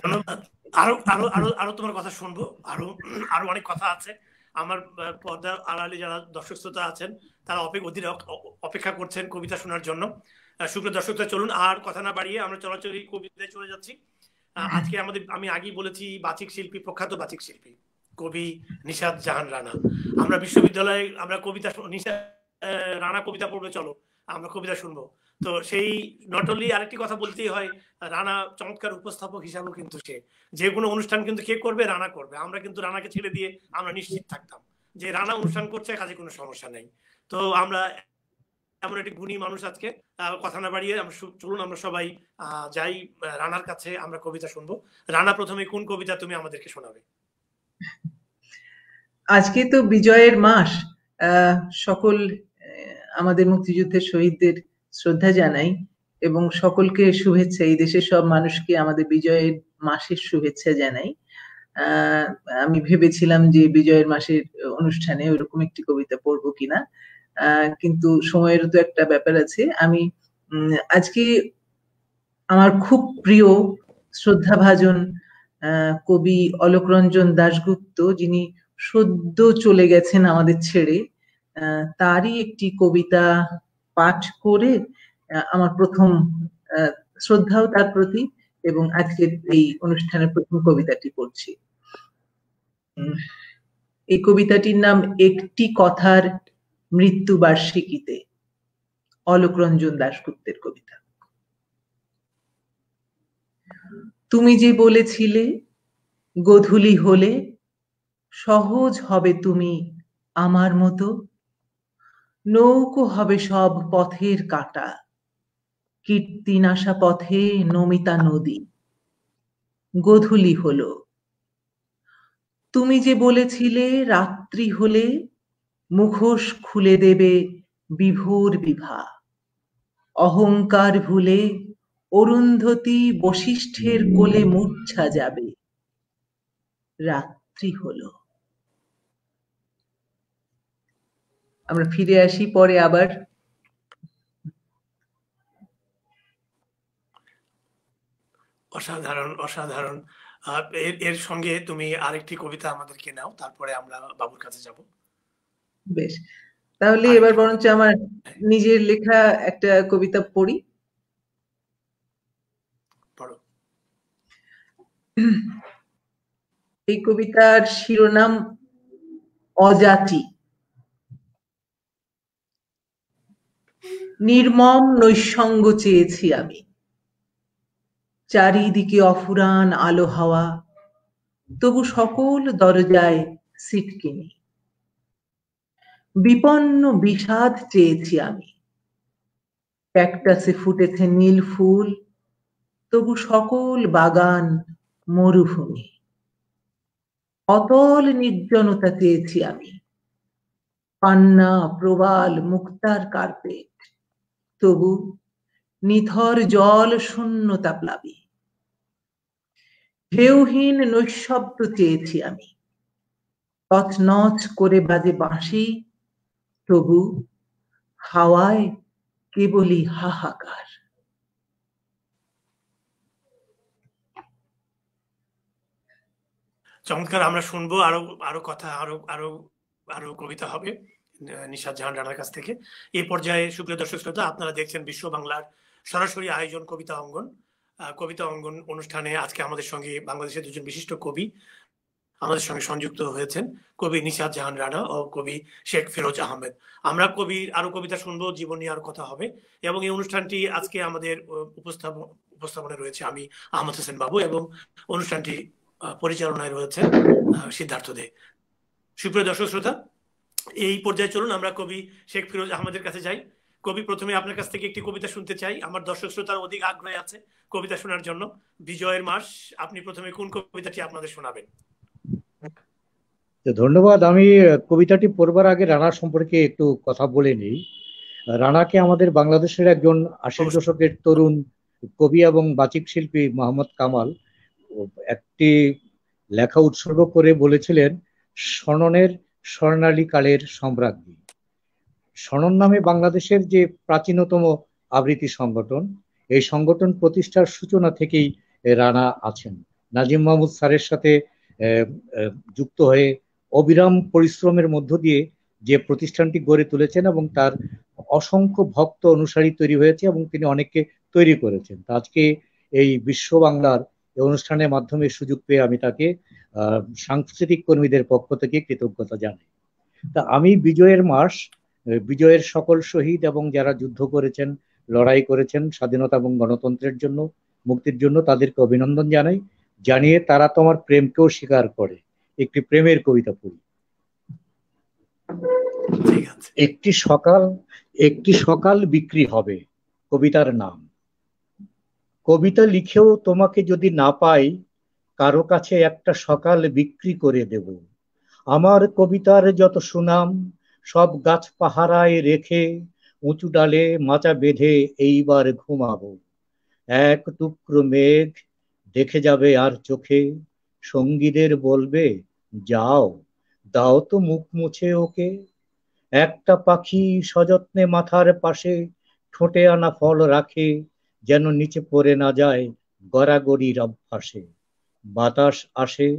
ধন্যবাদ। আরো আরো আরো আরো তোমার কথা শুনবো, আরো আরো অনেক কথা আছে। আমার পর্দার আড়ালে যারা দর্শক শ্রোতা আছেন তারা অপেক্ষা করছেন কবিতা শোনার জন্য। সুপ্রিয় দর্শক শ্রোতা, চলুন আর কথা না বাড়িয়ে আমরা চলাচলি কবিতায় চলে যাচ্ছি। আজকে আমি আগেই বলেছি, বাচিক শিল্পী, প্রখ্যাত বাচিক শিল্পী কবি নিশাত জাহান রানা। আমরা বিশ্ববিদ্যালয়ে আমরা কবিতা রানা কবিতা পড়বে, চলো আমরা কবিতা শুনবো। তো সেই নট অনলি, আরেকটি কথা বলতেই হয়, রানা চমৎকার উপস্থাপক হিসাবেও কিন্তু সে যে কোনো অনুষ্ঠান কিন্তু কে করবে, রানা করবে। আমরা কিন্তু রানাকে ছেড়ে দিয়ে আমরা নিশ্চিত থাকতাম যে রানা অনুষ্ঠান করছে, কাজে কোনো সমস্যা নেই। তো আমরা এমন একটি গুণী মানুষ আজকে। কথা না বাড়িয়ে চলুন আমরা সবাই যাই রানার কাছে, আমরা কবিতা শুনবো। রানা, প্রথমে কোন কবিতা তুমি আমাদেরকে শোনাবে? আজকে তো বিজয়ের মাস, সকল আমাদের মুক্তিযুদ্ধের শহীদদের শ্রদ্ধা জানাই এবং সকলকে শুভেচ্ছা, এই দেশের সব মানুষকে আমাদের বিজয়ের মাসের শুভেচ্ছা জানাই। আমি ভেবেছিলাম যে বিজয়ের মাসের অনুষ্ঠানে ওইরকম একটি কবিতা পড়বো কিনা, কিন্তু সময়েরও তো একটা ব্যাপার আছে। আমি আজকে আমার খুব প্রিয় শ্রদ্ধাভাজন কবি অলোকরঞ্জন দাশগুপ্ত, যিনি সদ্য চলে গেছেন আমাদের ছেড়ে, তারই একটি কবিতা পাঠ করে আমার প্রথম শ্রদ্ধাও তার প্রতি, এবং আজকের এই অনুষ্ঠানের প্রথম কবিতাটি পড়ছি। এই কবিতাটির নাম একটি কথার মৃত্যুবার্ষিকীতে, অলোকরঞ্জন দাশগুপ্তের কবিতা। তুমি যে বলেছিলে গোধূলি হলে সহজ হবে তুমি আমার মতো, নৌকো হবে সব পথের কাঁটা, কীর্তিনাশা পথে নমিতা নদী। গোধূলি হলো, তুমি যে বলেছিলে রাত্রি হলে মুখোশ খুলে দেবে বিভোর বিভা, অহংকার ভুলে অরুন্ধতী বশিষ্ঠের কোলে মূর্ছা যাবে। রাত্রি হলো। আমরা ফিরে আসি পরে আবার। অসাধারণ, অসাধারণ। এর সঙ্গে তুমি আরেকটি কবিতা আমাদেরকে নাও, তারপরে আমরা বাবুর কাছে যাব। বেশ, তাহলে এবার বরঞ্চ আমার নিজের লেখা একটা কবিতা পড়ি। পড়ো। এই কবিতার শিরোনাম অজাতি। নির্মম নৈঃসঙ্গ চেয়েছি আমি, চারিদিকে অফুরান আলো হাওয়া, তবু সকল দরজায় সিটকিনি। বিপন্ন বিষাদ চেয়েছি আমি, ক্যাকটাসে ফুটেছে নীল ফুল, তবু সকল বাগান মরুভূমি। অতল নির্জনতা চেয়েছি আমি, পান্না প্রবাল মুক্তার কার্পেট, তবু নিথর জল শূন্যতা প্লাবী। ঢেউহীন নৈঃশব্দ চেয়েছি আমি, তছনছ করে বাজে বাঁশি, তবু হাওয়ায় কেবলই হাহাকার। চমৎকার, আমরা শুনবো আরো আরো কথা, আরো আরো আরো কবিতা হবে নিশাত জাহান রানার কাছ থেকে। এই পর্যায়ে সুপ্রিয় দর্শক শ্রোতা, আপনারা দেখছেন বিশ্ব বাংলার সরাসরি আয়োজন কবিতা অঙ্গন। কবিতা অঙ্গন অনুষ্ঠানে আজকে আমাদের সঙ্গে বাংলাদেশের দুজন বিশিষ্ট কবি আমাদের সঙ্গে সংযুক্ত হয়েছেন, কবি নিশাত জাহান রানা ও কবি শেখ ফিরোজ আহমেদ। আমরা কবির আরো কবিতা শুনবো, জীবন নিয়ে আরো কথা হবে। এবং এই অনুষ্ঠানটি আজকে আমাদের উপস্থাপনায় রয়েছে আমি আহমদ হোসেন বাবু, এবং অনুষ্ঠানটি পরিচালনায় রয়েছেন সিদ্ধার্থ দে। সুপ্রিয় দর্শক শ্রোতা, এই পর্যায়ে চলুন আমরা কবি শেখ ফিরোজ আহমেদের কাছে যাই। কবি, প্রথমে আপনার কাছ থেকে একটি কবিতা শুনতে চাই। আমার দর্শক শ্রোতার অধিক আগ্রহ আছে কবিতা শোনার জন্য। বিজয়ের মাস, আপনি প্রথমে কোন কবিতাটি আপনাদের শোনাবেন? ধন্যবাদ। আমি কবিতাটি পড়বার আগে রানা সম্পর্কে একটু কথা বলে নিই। রানাকে আমাদের বাংলাদেশের একজন ৮০ দশকের তরুণ কবি এবং বাচিক শিল্পী মোহাম্মদ কামাল একটি লেখা উৎসর্গ করে বলেছিলেন, শননের স্বর্ণালী কালের সম্রাজ্ঞী। শনন নামে বাংলাদেশের যে প্রাচীনতম আবৃত্তি সংগঠন, এই সংগঠন প্রতিষ্ঠার সূচনা থেকেই রানা আছেন। নাজিম মাহমুদ স্যারের সাথে যুক্ত হয়ে অবিরাম পরিশ্রমের মধ্য দিয়ে যে প্রতিষ্ঠানটি গড়ে তুলেছেন এবং তার অসংখ্য ভক্ত অনুসারী তৈরি হয়েছে এবং তিনি অনেককে তৈরি করেছেন। আজকে এই বিশ্ব বাংলার এই অনুষ্ঠানের মাধ্যমে সুযোগ পেয়ে আমি তাকে সাংস্কৃতিক কর্মীদের পক্ষ থেকে কৃতজ্ঞতা জানাই। তা আমি বিজয়ের মাস, বিজয়ের সকল শহীদ এবং যারা যুদ্ধ করেছেন, লড়াই করেছেন স্বাধীনতা এবং গণতন্ত্রের জন্য, মুক্তির জন্য, তাদেরকে অভিনন্দন জানাই। জানিয়ে তারা তোমার প্রেমকেও স্বীকার করে একটি প্রেমের কবিতা পড়ি। একটি সকাল বিক্রি হবে, কবিতার নাম। কবিতা লিখেও তোমাকে যদি না পাই, কারো কাছে একটা সকাল বিক্রি করে দেব। আমার কবিতার যত সুনাম সব গাছ পাহারায় রেখে উঁচু ডালে মাচা বেঁধে এইবার ঘুমাবো। এক টুকরো মেঘ দেখে যাবে আর চোখে, সঙ্গীদের বলবে যাও দাও তো মুখ মুছে ওকে। একটা পাখি সযত্নে মাথার পাশে ঠোঁটে আনা ফল রাখে, যেন নিচে পড়ে না যায় গড়াগড়ির অভ্যাসে। বাতাস আসে,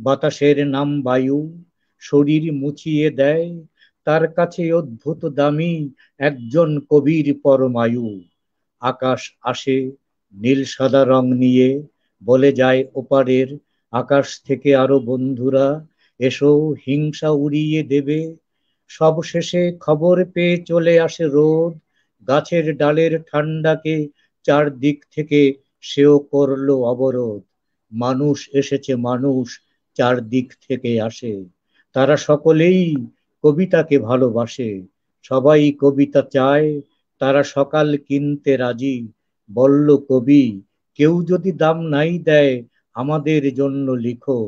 বাতাসের নাম বায়ু, শরীর মুচিয়ে দেয়, তার কাছে অদ্ভুত দামি একজন কবির পরমায়ু। আকাশ আসে নীল সাদা রং নিয়ে, বলে যায় ওপারের আকাশ থেকে আরো বন্ধুরা এসো হিংসা উড়িয়ে দেবে। সবশেষে খবর পেয়ে চলে আসে রোদ, গাছের ডালের ঠান্ডাকে চারদিক থেকে সেও করলো অবরোধ। মানুষ এসেছে, মানুষ চারদিক থেকে আসে, তারা সকলেই কবিতাকে ভালোবাসে। সবাই কবিতা চায়, তারা সকাল কিনতে রাজি। বলল কবি, কেউ যদি দাম নাই দেয় আমাদের জন্য লিখো,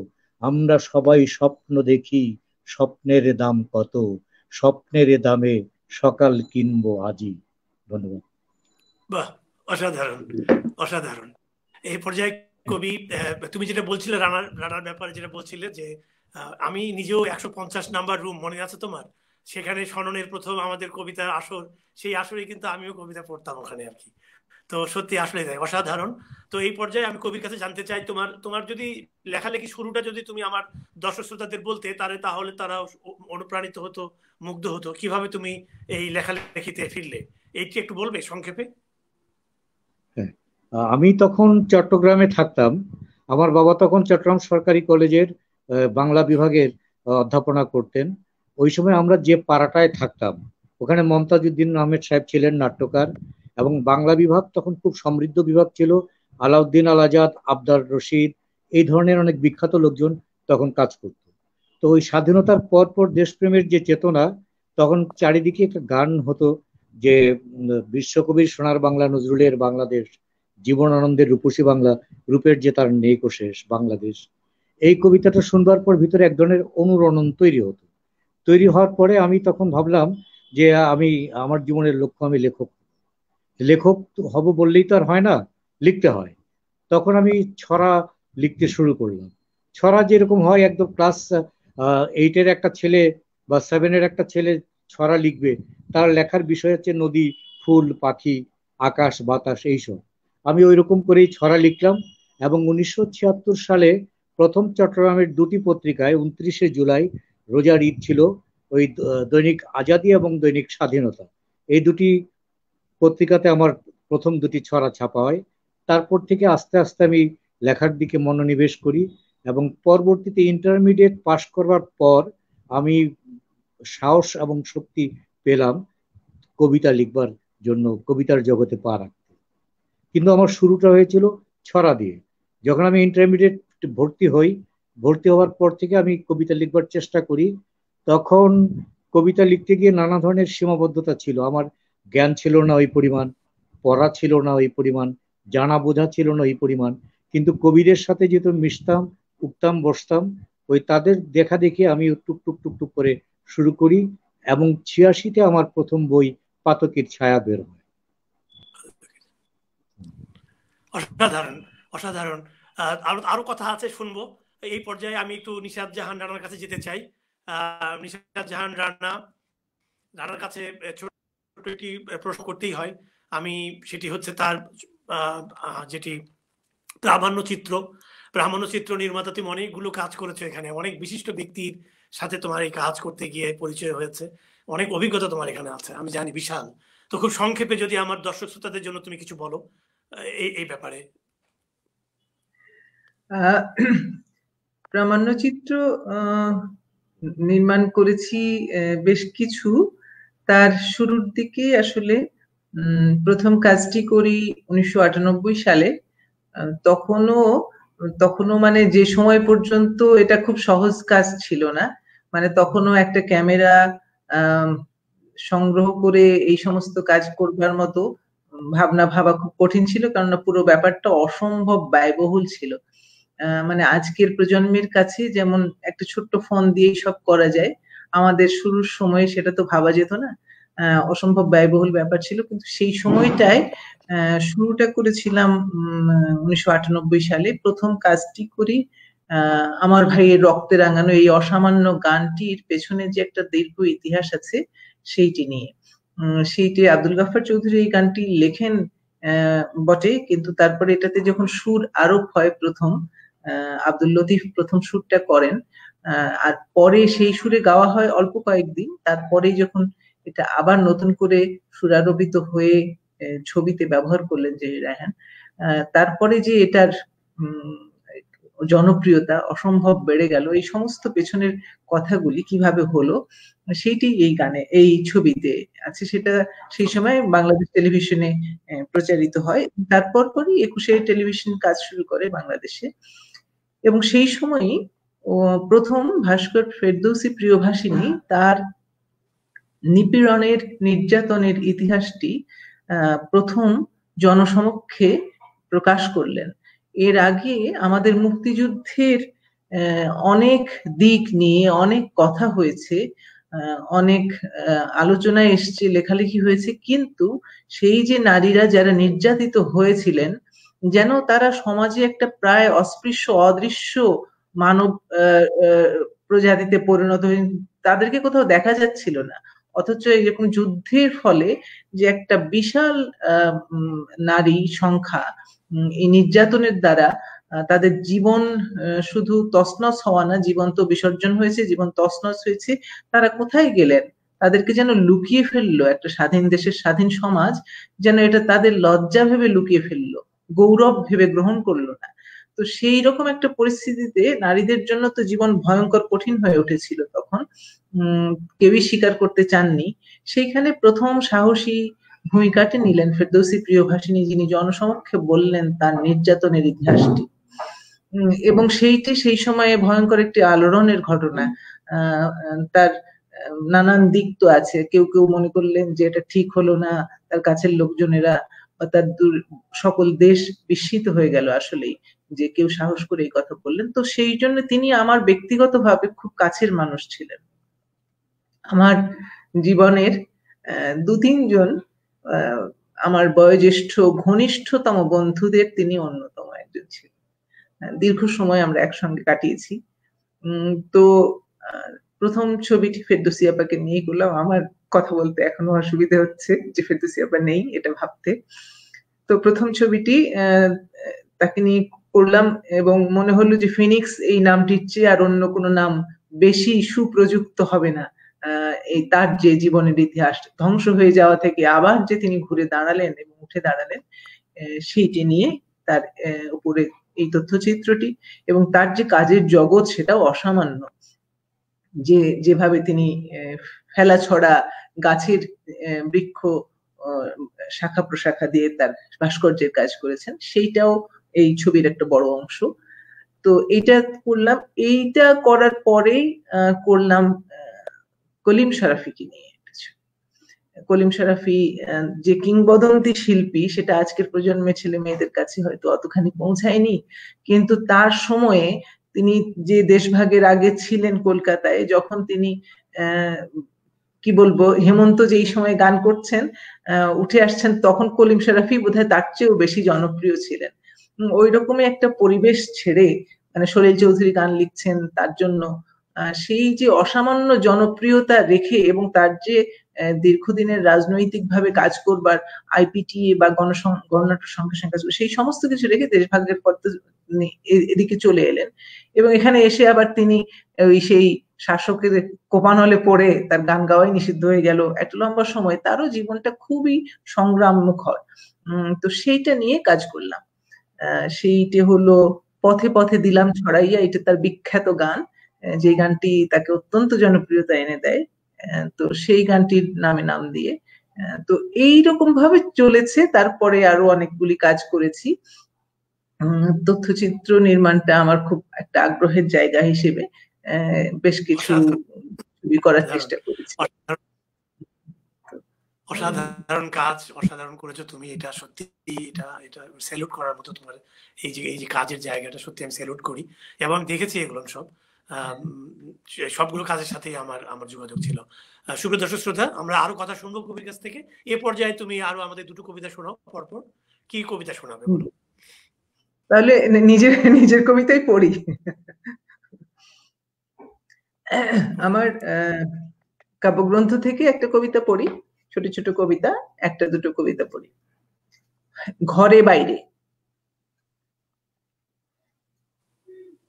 আমরা সবাই স্বপ্ন দেখি, স্বপ্নের দাম কত, স্বপ্নের দামে সকাল কিনবো আজি। ধন্যবাদ। বাহ, অসাধারণ অসাধারণ। এই পর্যায়ে কবি, তুমি যেটা বলছিলে রানার ব্যাপারে, যেটা বলছিলে যে আমি নিজেও ১৫০ নাম্বার রুম, মনে আছে তোমার? সেখানে শননের প্রথম আমাদের কবিতার আসর, সেই আসরে কিন্তু আমিও কবিতা পড়তাম ওখানে আর কি। তো সত্যি আসলে তাই, অসাধারণ। তো এই পর্যায়ে আমি কবির কাছে জানতে চাই, তোমার যদি লেখালেখি শুরুটা যদি তুমি আমার দর্শক শ্রোতাদের বলতে, তাহলে তারা অনুপ্রাণিত হতো, মুগ্ধ হতো। কিভাবে তুমি এই লেখালেখিতে ফিরলে, এইটি একটু বলবে সংক্ষেপে? আমি তখন চট্টগ্রামে থাকতাম। আমার বাবা তখন চট্টগ্রাম সরকারি কলেজের বাংলা বিভাগের অধ্যাপনা করতেন। ওই সময় আমরা যে পাড়াটায় থাকতাম, ওখানে মমতাজউদ্দিন আহমেদ সাহেব ছিলেন নাট্যকার, এবং বাংলা বিভাগ তখন খুব সমৃদ্ধ বিভাগ ছিল। আলাউদ্দিন আল আজাদ, আবদার রশিদ, এই ধরনের অনেক বিখ্যাত লোকজন তখন কাজ করত। তো ওই স্বাধীনতার পর দেশপ্রেমের যে চেতনা, তখন চারিদিকে একটা গান হতো যে বিশ্বকবির সোনার বাংলা, নজরুলের বাংলাদেশ, জীবনানন্দের রূপসী বাংলা, রূপের যে তার নেই কো শেষ বাংলাদেশ। এই কবিতাটা শুনবার পর ভিতরে এক ধরনের অনুরণন তৈরি হতো। তৈরি হওয়ার পরে আমি তখন ভাবলাম যে আমার জীবনের লক্ষ্য, আমি লেখক হব বললেই তো আর হয় না, লিখতে হয়। তখন আমি ছড়া লিখতে শুরু করলাম। ছড়া যেরকম হয়, একদম ক্লাস 8-এর একটা ছেলে বা 7-এর একটা ছেলে ছড়া লিখবে, তার লেখার বিষয় হচ্ছে নদী, ফুল, পাখি, আকাশ, বাতাস, এইসব। আমি ওই রকম করেই ছড়া লিখলাম এবং 1976 সালে প্রথম চট্টগ্রামের দুটি পত্রিকায় 29শে জুলাই, রোজার ঈদ ছিল, ওই দৈনিক আজাদী এবং দৈনিক স্বাধীনতা, এই দুটি পত্রিকাতে আমার প্রথম দুটি ছড়া ছাপা হয়। তারপর থেকে আস্তে আস্তে আমি লেখার দিকে মনোনিবেশ করি এবং পরবর্তীতে ইন্টারমিডিয়েট পাশ করবার পর আমি সাহস এবং শক্তি পেলাম কবিতা লিখবার জন্য, কবিতার জগতে পা রাখতে। কিন্তু আমার শুরুটা হয়েছিল ছড়া দিয়ে। যখন আমি ইন্টারমিডিয়েট ভর্তি হই। ভর্তি হওয়ার পর থেকে আমি কবিতা লিখবার চেষ্টা করি। তখন কবিতা লিখতে গিয়ে নানা ধরনের সীমাবদ্ধতা ছিল। আমার জ্ঞান ছিল না ওই পরিমাণ, পড়া ছিল না ওই পরিমাণ, জানা বোঝা ছিল না ওই পরিমাণ। কিন্তু কবিদের সাথে যেহেতু মিশতাম, উঠতাম বসতাম, ওই তাদের দেখা দেখে আমি টুক টুক টুক টুক করে শুরু করি, এবং 86-তে আমার প্রথম বই পাতকের ছায়া বের হয়। অসাধারণ, অসাধারণ। আরো আরো কথা আছে, শুনবো। এই পর্যায়ে আমি একটু নিশাত জাহান রানার কাছে যেতে চাই। নিশাত জাহান রানার কাছে ছোট একটি প্রশ্ন করতেই হয়। সেটি হচ্ছে তার যেটি প্রামাণ্যচিত্র নির্মাতা। তুমি অনেকগুলো কাজ করেছো এখানে, অনেক বিশিষ্ট ব্যক্তির সাথে তোমার এই কাজ করতে গিয়ে পরিচয় হয়েছে, অনেক অভিজ্ঞতা তোমার এখানে আছে, আমি জানি বিশাল। তো খুব সংক্ষেপে যদি আমার দর্শক শ্রোতাদের জন্য তুমি কিছু বলো এই ব্যাপারে। প্রামাণ্যচিত্র নির্মাণ করেছি বেশ কিছু। তার শুরুর দিকে আসলে প্রথম কাজটি করি 1998 সালে। তখনও মানে যে সময় পর্যন্ত এটা খুব সহজ কাজ ছিল না। মানে তখনও একটা ক্যামেরা সংগ্রহ করে এই সমস্ত কাজ করবার মতো ভাবা খুব কঠিন ছিল, কারণ পুরো ব্যাপারটা অসম্ভব ব্যয়বহুল ছিল। মানে আজকের প্রজন্মের কাছে যেমন একটা ছোট্ট ফোন দিয়েই সব করা যায়, আমাদের শুরুর সময়ে সেটা তো ভাবা যেত না। অসম্ভব ব্যয়বহুল ব্যাপার ছিল। কিন্তু সেই সময়টায় শুরুটা করেছিলাম 1998 সালে। প্রথম কাজটি করি আমার ভাইয়ের রক্তে রাঙানো এই অসামান্য গানটির পেছনে যে একটা দীর্ঘ ইতিহাস আছে সেইটি নিয়ে। সেইটি আব্দুল গাফফার চৌধুরী এই গানটি লেখেন বটে, কিন্তু তারপরে এটাতে যখন সুর আরোপ হয় প্রথম, আব্দুল লতিফ প্রথম সুরটা করেন, আর পরে সেই সুরে গাওয়া হয় অল্প কয়েকদিন। তারপরে যখন এটা আবার নতুন করে সুরারোপিত হয়ে ছবিতে ব্যবহার করলেন যে রায়হান, তারপরে যে এটার জনপ্রিয়তা অসম্ভব বেড়ে গেল, এই সমস্ত পেছনের কথাগুলি কিভাবে হলো সেইটি এই গানে, এই ছবিতে আছে। সেটা সেই সময় বাংলাদেশ টেলিভিশনে প্রচারিত হয়। তারপর পরই 21-এ টেলিভিশন কাজ শুরু করে বাংলাদেশে। এবং সেই সময়ই প্রথম ভাস্কর ফেরদৌসী প্রিয়ভাষিণী তার নিপীড়নের, নির্যাতনের ইতিহাসটি প্রথম জনসমক্ষে প্রকাশ করলেন। এর আগে আমাদের মুক্তিযুদ্ধের অনেক দিক নিয়ে অনেক কথা হয়েছে, অনেক আলোচনায় এসছে, লেখালেখি হয়েছে, কিন্তু সেই যে নারীরা যারা নির্যাতিত হয়েছিলেন, যেন তারা সমাজে একটা প্রায় অস্পৃশ্য, অদৃশ্য মানব প্রজাতিতে পরিণত হয়ে, তাদেরকে কোথাও দেখা যাচ্ছিল না। অথচ এরকম যুদ্ধের ফলে যে একটা বিশাল নারী সংখ্যা এই নির্যাতনের দ্বারা তাদের জীবন শুধু তছনছ হওয়া না, জীবন তো বিসর্জন হয়েছে, জীবন তছনছ হয়েছে, তারা কোথায় গেলেন? তাদেরকে যেন লুকিয়ে ফেললো একটা স্বাধীন দেশের স্বাধীন সমাজ, যেন এটা তাদের লজ্জা ভেবে লুকিয়ে ফেললো, গৌরব ভেবে গ্রহণ করলো না। তো সেই রকম একটা পরিস্থিতিতে নারীদের জন্য তো জীবন ভয়ঙ্কর কঠিন হয়ে উঠেছিল তখন, কেউই স্বীকার করতে চাননি। সেইখানে প্রথম সাহসী ভূমিকাটি নিলেন ফেরদৌসী প্রিয়ভাষিণী, যিনি জনসমক্ষে বললেন তার নির্যাতনের ইতিহাসটি। এবং সেইটি সেই সময়ে ভয়ঙ্কর একটি আলোড়নের ঘটনা। তার নানান দিক তো আছে। কেউ কেউ মনে করলেন যে এটা ঠিক হলো না, তার কাছের লোকজনেরা বা তার সকল দেশ বিস্মিত হয়ে গেল আসলেই, যে কেউ সাহস করে এই কথা বললেন। তো সেই জন্য তিনি আমার ব্যক্তিগতভাবে খুব কাছের মানুষ ছিলেন। আমার জীবনের 2-3 জন আমার বয়োজ্যেষ্ঠ ঘনিষ্ঠতম বন্ধুদের তিনি অন্যতম একজন ছিলেন। দীর্ঘ সময় আমরা একসঙ্গে কাটিয়েছি। তো প্রথম ছবিটি ফেরদৌসী আপাকে নিয়ে করলাম। আমার কথা বলতে এখনো অসুবিধা হচ্ছে যে ফেরদৌসী আপা নেই এটা ভাবতে। তো প্রথম ছবিটি তাকে নিয়ে করলাম এবং মনে হলো যে ফিনিক্স এই নামটির চেয়ে আর অন্য কোনো নাম বেশি সুপ্রযুক্ত হবে না। এই তার যে জীবনের ইতিহাস ধ্বংস হয়ে যাওয়া থেকে আবার যে তিনি ঘুরে দাঁড়ালেন এবং উঠে দাঁড়ালেন, সেইটি নিয়ে তার উপরে এই তথ্যচিত্রটি, এবং তার যে কাজের জগৎ সেটাও অসামান্য। যেভাবে তিনি ফেলা ছড়া গাছের বৃক্ষ শাখা প্রশাখা দিয়ে তার ভাস্কর্যের কাজ করেছেন, সেইটাও এই ছবির একটা বড় অংশ। তো এইটা করলাম। এইটা করার পরেই করলাম কলিম শরাফিকে নিয়ে কিছু। কলিম শরাফি যে কিংবদন্তি শিল্পী, সেটা আজকের প্রজন্মের ছেলে মেয়েদের কাছে হয়তো অতখানি পৌঁছায়নি, কিন্তু তার সময়ে তিনি যে দেশভাগের আগে ছিলেন কলকাতায়, যখন তিনি কি বলবো, হেমন্ত যেই সময় গান করছেন উঠে আসছেন, তখন কলিম শরাফি বোধহয় তার চেয়েও বেশি জনপ্রিয় ছিলেন। ওই রকমই একটা পরিবেশ ছেড়ে মানে সলিল চৌধুরী গান লিখছেন তার জন্য, সেই যে অসামান্য জনপ্রিয়তা রেখে এবং তার যে দীর্ঘদিনের রাজনৈতিক ভাবে কাজ করবার আইপিটিএ বা গণনাট্য সংঘের কাজ, সেই সমস্ত কিছু রেখে দেশভাগের পর এদিকে চলে এলেন। এবং এখানে এসে আবার তিনি ওই সেই শাসকের কোপানলে পড়ে তার গান গাওয়াই নিষিদ্ধ হয়ে গেল একটা লম্বা সময়। তারও জীবনটা খুবই সংগ্রাম মুখর। তো সেইটা নিয়ে কাজ করলাম। সেইটি হলো পথে পথে দিলাম ছড়াইয়া, এটা তার বিখ্যাত গান, যে গানটি তাকে অত্যন্ত জনপ্রিয়তা এনে দেয়। তো সেই গানটির নামে নাম দিয়ে তো এইরকম ভাবে চলেছে। তারপরে আরো অনেকগুলি কাজ করেছি। তথ্যচিত্র নির্মাণটা আমার খুব একটা আগ্রহের জায়গা হিসেবে বেশ কিছু ছবি করার চেষ্টা করেছি। অসাধারণ কাজ, অসাধারণ করেছো তুমি। এটা সত্যি, এটা এটা স্যালুট করার মতো। তোমার এই যে কাজের জায়গাটা সত্যি আমি স্যালুট করি, এবং দেখেছি এগুলো সব সবগুলো কাজের সাথেই আমার যোগাযোগ ছিল। সুপ্রিয় দর্শক শ্রোতা, আমরা আরো কথা শুনবো কবির কাছ থেকে। এ পর্যায়ে তুমি আরো আমাদের দুটো কবিতা শোনাও পরপর। কি কবিতা শোনাবে বলো? তাহলে নিজের কবিতাই পড়ি। আমার কাব্যগ্রন্থ থেকে একটা কবিতা পড়ি, ছোট ছোট কবিতা, একটা দুটো কবিতা পড়ি। ঘরে বাইরে।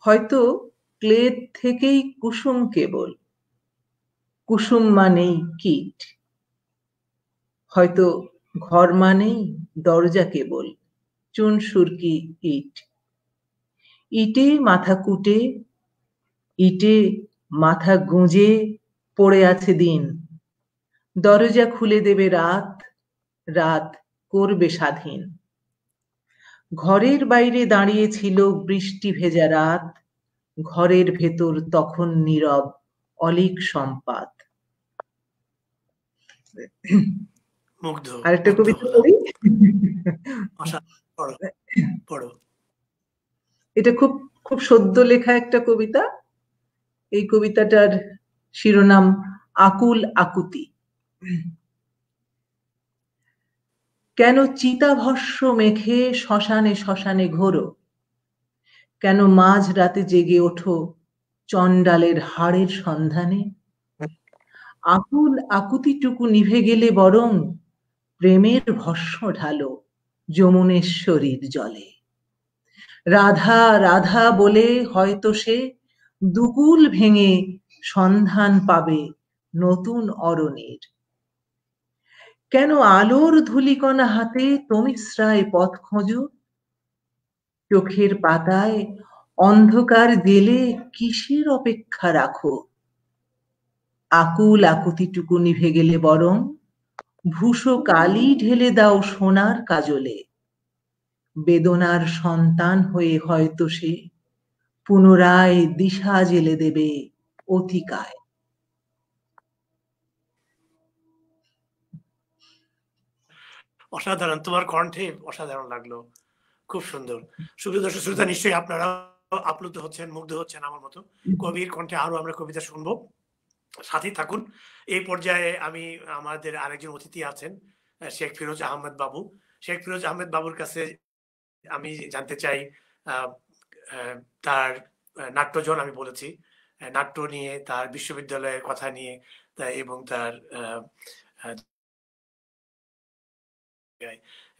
হয়তো ক্লেদ থেকেই কুসুম কেবল, কুসুম মানেই কীট। হয়তো ঘর মানেই দরজা কেবল, চুন সুরকি ইট। ইটে মাথা কুটে, ইটে মাথা গুঁজে পড়ে আছে দিন। দরজা খুলে দেবে রাত, রাত করবে স্বাধীন। ঘরের বাইরে দাঁড়িয়ে ছিল বৃষ্টি ভেজা রাত, ঘরের ভেতর তখন নীরব অলীক সম্পাত। আরেকটা কবিতা পড়ি। এটা খুব খুব সদ্য লেখা একটা কবিতা। এই কবিতাটার শিরোনাম আকুল আকুতি। কেন চিতাভস্ম মেখে শ্মশানে শ্মশানে ঘোরো, কেন মাঝ রাতে জেগে ওঠো চণ্ডালের হাড়ের সন্ধানে। আকুল আকুতিটুকু নিভে গেলে বরং প্রেমের ভস্ম ঢালো যমুনেশ্বরীর জলে। রাধা রাধা বলে হয়তো সে দুকুল ভেঙে সন্ধান পাবে নতুন অরণের। কেন আলোর ধূলিকণা হাতে তমিশ্রায় পথ খোঁজো, চোখের পাতায় অন্ধকার জেলে কিসের অপেক্ষা রাখো। আকুল আকুতিটুকু নিভে গেলে বরং ভূষো কালি ঢেলে দাও সোনার কাজলে। বেদনার সন্তান হয়ে হয়তো সে পুনরায় দিশা জেলে দেবে অতিকায়। অসাধারণ, তোমার কণ্ঠে অসাধারণ লাগলো, খুব সুন্দর। সুপ্রিয় দর্শক শ্রোতা, নিশ্চয়ই আপনারা আপ্লুত হচ্ছেন, মুগ্ধ হচ্ছেন আমার মতো। কবির কণ্ঠে আরো আমরা কবিতা শুনবো, সাথেই থাকুন। এই পর্যায়ে আমি আমাদের আরেকজন অতিথি আছেন, শেখ ফিরোজ আহমেদ বাবু। শেখ ফিরোজ আহমেদ বাবুর কাছে আমি জানতে চাই তার নাট্যজন, আমি বলেছি নাট্য নিয়ে, তার বিশ্ববিদ্যালয়ের কথা নিয়ে, এবং তার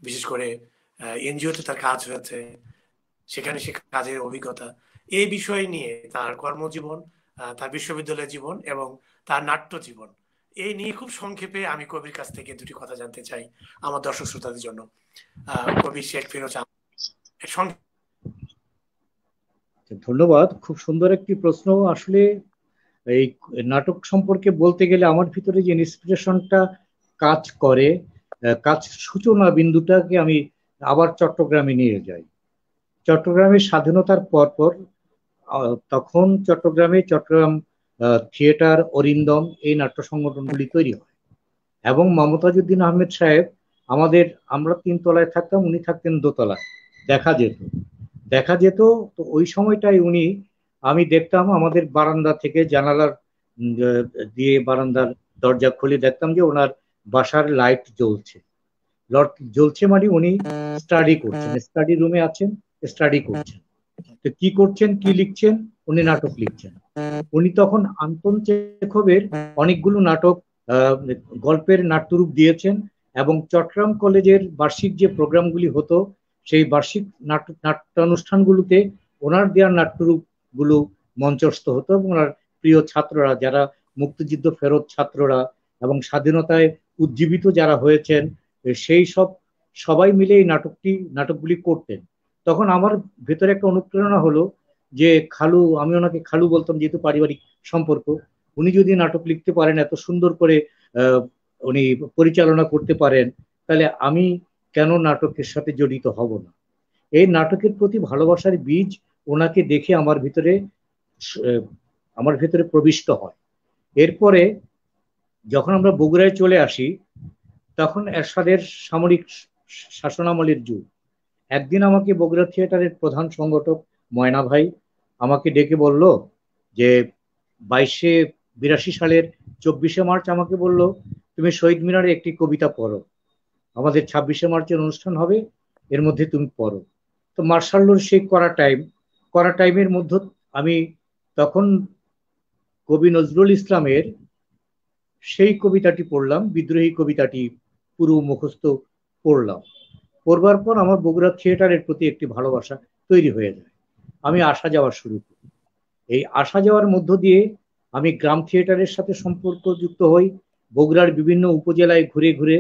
বিশেষ করে এনজিওতে তার কাজ হয়েছে, সেখানে সে কাজের অভিজ্ঞতা, এই বিষয় নিয়ে তার কর্মজীবন, তার বিশ্ববিদ্যালয় জীবন এবং তার নাট্য জীবন, এই নিয়ে খুব সংক্ষেপে আমি কবির কাছ থেকে দুটি কথা জানতে চাই আমার দর্শক শ্রোতাদের জন্য। কবি শেখ ফিরোজ আহমেদ। ধন্যবাদ, খুব সুন্দর একটি প্রশ্ন। আসলে এই নাটক সম্পর্কে বলতে গেলে আমার ভিতরে যে ইন্সপিরেশনটা কাজ করে, কাজ সূচনা বিন্দুটাকে আমি আবার চট্টগ্রামে নিয়ে যাই। চট্টগ্রামের স্বাধীনতার পরপর তখন চট্টগ্রামে চট্টগ্রাম থিয়েটার, অরিন্দম এই নাট্য সংগঠনগুলি তৈরি হয় এবং মমতাজউদ্দিন আহমেদ সাহেব আমরা 3 তলায় থাকতাম, উনি থাকতেন দোতলায়। দেখা যেত দেখা যেত তো ওই সময়টাই আমি দেখতাম আমাদের বারান্দা থেকে জানালার দিয়ে বারান্দার দরজা খুলে দেখতাম যে ওনার বাসার লাইট জ্বলছে। মানে উনি স্টাডি করছেন, স্টাডি রুমে আছেন, স্টাডি করছেন। তো কি করছেন, কি লিখছেন? উনি নাটক লিখছেন। উনি তখন আন্তন চেখবের অনেকগুলো নাটক, গল্পের নাট্যরূপ দিয়েছেন এবং চট্টগ্রাম কলেজের বার্ষিক যে প্রোগ্রামগুলি হতো সেই বার্ষিক নাট্যানুষ্ঠানগুলোতে ওনার দেওয়া নাট্যরূপগুলো মঞ্চস্থ হতো এবং ওনার প্রিয় ছাত্ররা, যারা মুক্তিযুদ্ধ ফেরত ছাত্ররা এবং স্বাধীনতায় উজ্জীবিত যারা হয়েছেন, সেই সবাই মিলে এই নাটকগুলি করতেন। তখন আমার ভেতরে একটা অনুপ্রেরণা হলো যে আমি ওনাকে খালু বলতাম যেহেতু পারিবারিক সম্পর্ক, উনি যদি নাটক লিখতে পারেন, এত সুন্দর করে উনি পরিচালনা করতে পারেন, তাহলে আমি কেন নাটকের সাথে জড়িত হব না? এই নাটকের প্রতি ভালোবাসার বীজ ওনাকে দেখে আমার ভিতরে প্রবিষ্ট হয়। এরপরে যখন আমরা বগুড়ায় চলে আসি, তখন এরশাদের সামরিক শাসনামলের যুগ। একদিন আমাকে বগুড়া থিয়েটারের প্রধান সংগঠক ময়না ভাই আমাকে ডেকে বলল যে 82 সালের 24শে মার্চ আমাকে বলল, তুমি শহীদ মিনারে একটি কবিতা পড়ো, আমাদের 26শে মার্চের অনুষ্ঠান হবে, এর মধ্যে তুমি পড়ো। তো মার্শাল লর সেই করা টাইমের মধ্যে আমি তখন কবি নজরুল ইসলামের সেই কবিতাটি পড়লাম, বিদ্রোহী কবিতাটি পুরো মুখস্থ পড়লাম। পড়বার পর আমার বগুড়া থিয়েটারের প্রতি একটি ভালোবাসা তৈরি হয়ে যায়। আমি আসা যাওয়া শুরু করি। এই আসা যাওয়ার মধ্য দিয়ে আমি গ্রাম থিয়েটারের সাথে সম্পর্কযুক্ত হই। বগুড়ার বিভিন্ন উপজেলায় ঘুরে ঘুরে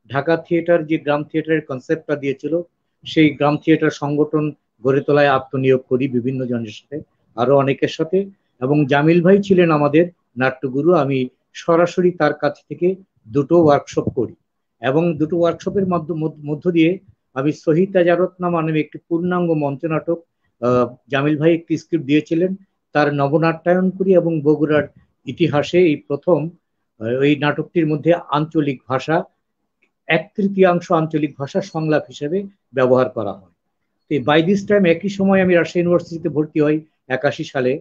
ঢাকা থিয়েটার যে গ্রাম থিয়েটারের কনসেপ্টটা দিয়েছিল, সেই গ্রাম থিয়েটার সংগঠন গড়ে তোলায় আত্মনিয়োগ করি বিভিন্ন জনের সাথে, আরো অনেকের সাথে। এবং জামিল ভাই ছিলেন আমাদের নাট্যগুরু। আমি সরাসরি তার কাছ থেকে 2টো ওয়ার্কশপ করি এবং 2টো ওয়ার্কশপের মধ্য দিয়ে আমি শহীদ তাজারত নামে একটি পূর্ণাঙ্গ মঞ্চনাটক, জামিল ভাই একটি স্ক্রিপ্ট দিয়েছিলেন, তার নবনাট্যায়ন করি এবং বগুড়ার ইতিহাসে এই প্রথম এই নাটকটির মধ্যে আঞ্চলিক ভাষা 1/3 আঞ্চলিক ভাষা সংলাপ হিসেবে ব্যবহার করা হয়। বাই দিস টাইম একই সময় আমি রাজশাহী ইউনিভার্সিটিতে ভর্তি হই 81 সালে।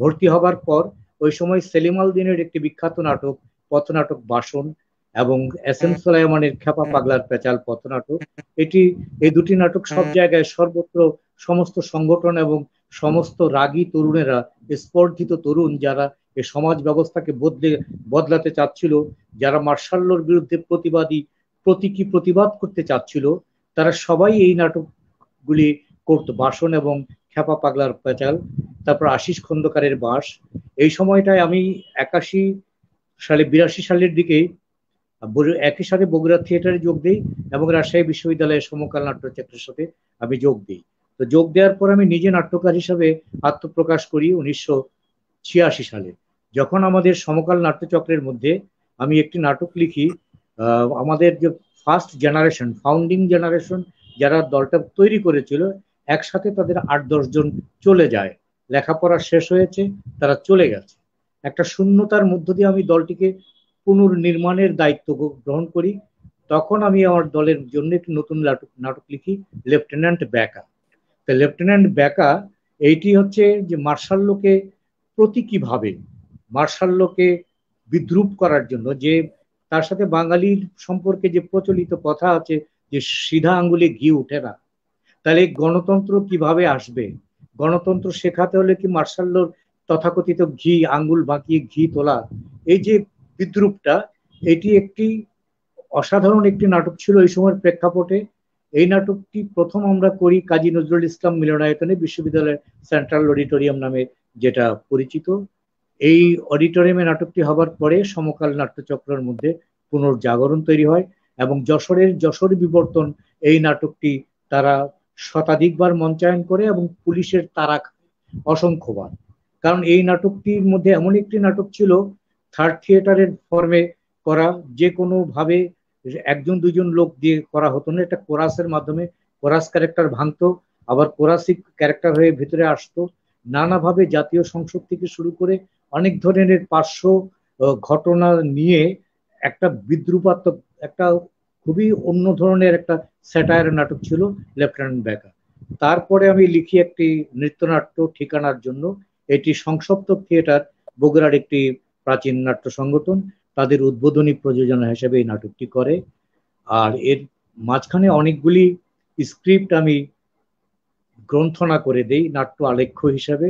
ভর্তি হবার পর ওই সময় সেলিম আল দীনের একটি বিখ্যাত নাটক, পথনাটক বাসন, এবং এস এম সোলাইমানের খেপা পাগলার পেঁচাল পথনাটক, এই 2টি নাটক সব জায়গায় সর্বত্র সমস্ত সংগঠন এবং সমস্ত রাগী তরুণেরা, স্পর্ধিত তরুণ যারা এই সমাজ ব্যবস্থাকে বদলাতে চাচ্ছিল, যারা মার্শাল লর বিরুদ্ধে প্রতিবাদ করতে চাচ্ছিল, তারা সবাই এই নাটকগুলি করতো, বাসন এবং খেপা পাগলার পেঁচাল, তারপর আশিস খন্দকারের বাস। এই সময়টায় আমি 82 সালের দিকে একই সাথে বগুড়া থিয়েটারে যোগ দিই এবং রাজশাহী বিশ্ববিদ্যালয়ের সমকাল নাট্যচক্রের সাথে আমি যোগ দিই। তো যোগ দেওয়ার পর আমি নিজে নাট্যকার হিসাবে আত্মপ্রকাশ করি 1986 সালে, যখন আমাদের সমকাল নাট্যচক্রের মধ্যে আমি একটি নাটক লিখি। আমাদের যে ফার্স্ট জেনারেশন, ফাউন্ডিং জেনারেশন যারা দলটা তৈরি করেছিল, একসাথে তাদের 8-10 জন চলে যায়, লেখাপড়া শেষ হয়েছে, তারা চলে গেছে। একটা শূন্যতার মধ্য দিয়ে আমি দলটিকে পুনর্নির্মাণের দায়িত্ব গ্রহণ করি। তখন আমি আমার দলের জন্য একটি নতুন নাটক লিখি, লেফটেন্যান্ট ব্যাকা। তো লেফটেন্যান্ট ব্যাকা এইটি হচ্ছে যে মার্শাল লকে প্রতীকীভাবে মার্শাল লকে বিদ্রুপ করার জন্য, যে তার সাথে বাঙালির সম্পর্কে যে প্রচলিত কথা আছে যে সিধা আঙ্গুলে ঘি উঠে না, তাহলে গণতন্ত্র কিভাবে আসবে? গণতন্ত্র শেখাতে হলে কি মার্শাল লর তথাকথিত আঙ্গুল বাঁকিয়ে ঘি তোলা, এই যে বিদ্রুপটা, এটি একটি অসাধারণ একটি নাটক ছিল এই সময়ের প্রেক্ষাপটে। এই নাটকটি প্রথম আমরা করি কাজী নজরুল ইসলাম মিলনায়তনে, বিশ্ববিদ্যালয়ের সেন্ট্রাল অডিটোরিয়াম নামে যেটা পরিচিত। এই অডিটোরিয়ামে নাটকটি হবার পরে সমকাল নাট্যচক্রের মধ্যে পুনর্জাগরণ তৈরি হয় এবং যশোর বিবর্তন এই নাটকটি তারা শতাধিকবার মঞ্চায়ন করে এবং পুলিশের তাড়া অসংখ্যবার। কারণ এই নাটকটির মধ্যে এমন একটি নাটক ছিল থার্ড থিয়েটারের ফর্মে করা, যে কোনো ভাবে 1-2 জন লোক দিয়ে করা হতো না, এটা কোরাসের মাধ্যমে কোরাস ক্যারেক্টার ভাঙতো, আবার কোরাসিক ক্যারেক্টার হয়ে ভিতরে আসতো, নানাভাবে জাতীয় সংসদ থেকে শুরু করে অনেক ধরনের পার্শ্ব ঘটনা নিয়ে একটা বিদ্রুপাত্মক, একটা খুবই অন্য ধরনের একটা স্যাটায়ার নাটক ছিল লেফটেন্যান্ট বেকার। তারপরে আমি লিখি একটি নৃত্যনাট্য ঠিকানার জন্য। এটি সংসপ্তক থিয়েটার, বগুড়ার একটি প্রাচীন নাট্য সংগঠন, তাদের উদ্বোধনী প্রযোজনা হিসেবে এই নাটকটি করে। আর এর মাঝখানে অনেকগুলি স্ক্রিপ্ট আমি গ্রন্থনা করে দেই নাট্য আলেখ্য হিসাবে।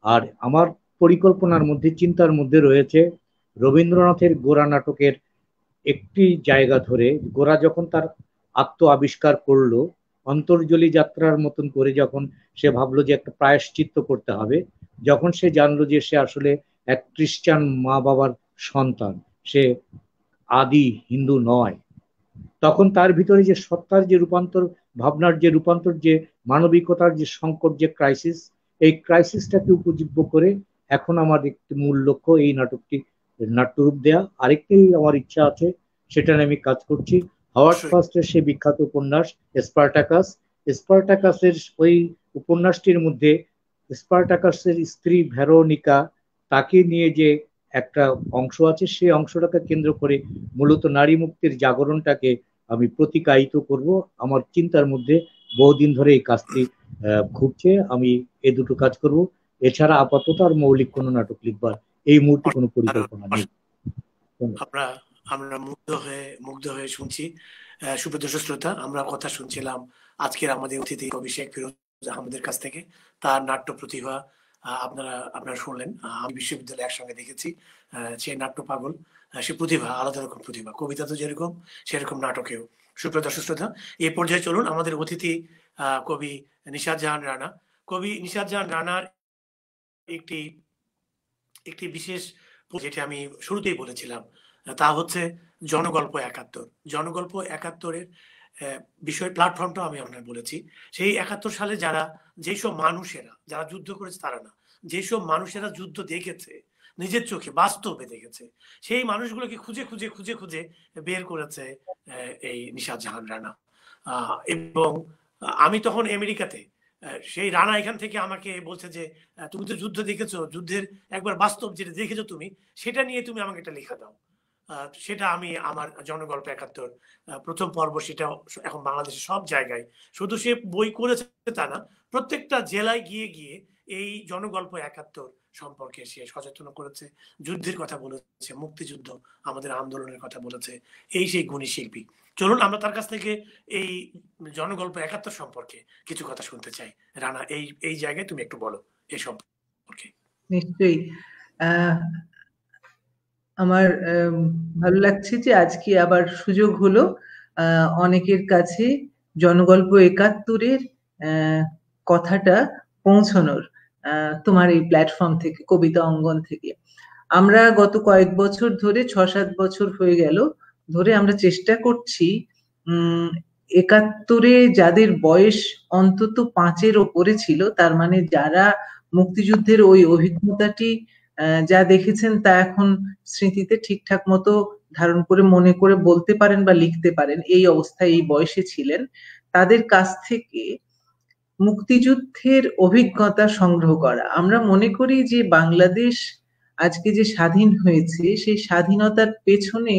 আর আমার পরিকল্পনার মধ্যে, চিন্তার মধ্যে রয়েছে রবীন্দ্রনাথের গোরা নাটকের একটি জায়গা ধরে, গোরা যখন তার আত্ম আবিষ্কার করলো, অন্তর্জলি যাত্রার মতন করে যখন সে ভাবলো যে একটা প্রায়শ্চিত্ত করতে হবে, যখন সে জানলো যে সে আসলে এক খ্রিস্টান মা বাবার সন্তান, সে আদি হিন্দু নয়, তখন তার ভিতরে যে সত্তার যে রূপান্তর, ভাবনার যে রূপান্তর, যে মানবিকতার যে সংকট, যে ক্রাইসিস, এই ক্রাইসিসটাকে উপজীব্য করে এখন আমার একটি মূল লক্ষ্য এই নাটকটি নাট্যরূপ দেয়া। আরেকটি আমার ইচ্ছা আছে, সেটা নিয়ে আমি কাজ করছি। হাওয়ার্ড ফার্স্টের সে বিখ্যাত উপন্যাস স্পার্টাকাস, স্পার্টাকাসের ওই উপন্যাসটির মধ্যে স্পার্টাকাসের স্ত্রী ভেরোনিকা, তাকে নিয়ে যে একটা অংশ আছে, সেই অংশটাকে কেন্দ্র করে মূলত নারী মুক্তির জাগরণটাকে আমি প্রতিকায়িত করব। আমার চিন্তার মধ্যে বহুদিন ধরে এই কাজটি ঘুরছে, আমি এ দুটো কাজ করব। এছাড়া আপাতত আর মৌলিক কোনো নাটক লিখবার এই মুহূর্তে কোনো পরিকল্পনা নেই। আমরা মুগ্ধ হয়ে শুনছি। সুপ্রিয় দর্শক শ্রোতা, আমরা কথা শুনছিলাম আজকের আমাদের অতিথি কবি শেখ ফিরোজ আহমেদের কাছ থেকে। তার নাট্য প্রতিভা আপনারা শুনলেন। আমি বিশ্ববিদ্যালয়ে একসঙ্গে দেখেছি। সে নাট্য পাগল, সে প্রতিভা, আলাদা রকম প্রতিভা। কবিতা তো যেরকম, সেরকম নাটকেও। সুপ্রিয় দর্শক শ্রোতা, এই পর্যায়ে চলুন আমাদের অতিথি কবি নিশাত জাহান রানা। কবি নিশাত জাহান রানার একটি বিশেষ, যেটি আমি শুরুতেই বলেছিলাম, তা হচ্ছে জনগল্প ৭১। জনগল্প ৭১-এর বিষয় প্ল্যাটফর্মটা আমি আপনার বলেছি। সেই ৭১ সালে যেসব মানুষেরা যারা যুদ্ধ করেছে, তারা না, যেসব মানুষেরা যুদ্ধ দেখেছে, নিজের চোখে বাস্তবে দেখেছে, সেই মানুষগুলোকে খুঁজে খুঁজে খুঁজে খুঁজে বের করেছে এই নিশাত জাহান রানা। এবং আমি তখন আমেরিকাতে, সেই রানা এখান থেকে আমাকে বলছে যে তুমি তো যুদ্ধ দেখেছো, যুদ্ধের একবার বাস্তব যেটা দেখেছো তুমি, সেটা নিয়ে তুমি আমাকে একটা লেখা দাও। সেটা আমি আমার জনগল্প ৭১ প্রথম পর্ব, সেটা এখন বাংলাদেশের সব জায়গায়, শুধু সে বই করেছে তা না, প্রত্যেকটা জেলায় গিয়ে গিয়ে এই জনগল্প ৭১ সম্পর্কে সে সচেতন করেছে, যুদ্ধের কথা বলেছে, মুক্তিযুদ্ধ, আমাদের আন্দোলনের কথা বলেছে। এই সেই গুণী শিল্পী। চলুন আমরা তার কাছ থেকে এই জনগল্প ৭১ সম্পর্কে কিছু কথা শুনতে চাই। রানা, এই জায়গায় তুমি একটু বলো এই সম্পর্কে। নিশ্চয়ই। আমার ভালো লাগছে যে আজকে আবার সুযোগ হলো অনেকের কাছে জনগল্প ৭১-এর কথাটা পৌঁছানোর, তোমার এই প্ল্যাটফর্ম থেকে, কবিতা অঙ্গন থেকে। আমরা গত কয়েক বছর ধরে, ৬-৭ বছর হয়ে গেল ধরে আমরা চেষ্টা করছি ৭১-এ যাদের বয়স অন্তত ৫-এর ওপরে ছিল, তার মানে যারা মুক্তিযুদ্ধের ওই অভিজ্ঞতাটি যা দেখেছেন তা এখন স্মৃতিতে ঠিকঠাক মতো ধারণ করে, মনে করে বলতে পারেন বা লিখতে পারেন, এই অবস্থায় এই বয়সে ছিলেন, তাদের কাছ থেকে মুক্তিযুদ্ধের অভিজ্ঞতা সংগ্রহ করা। আমরা মনে করি যে বাংলাদেশ আজকে যে স্বাধীন হয়েছে, সেই স্বাধীনতার পেছনে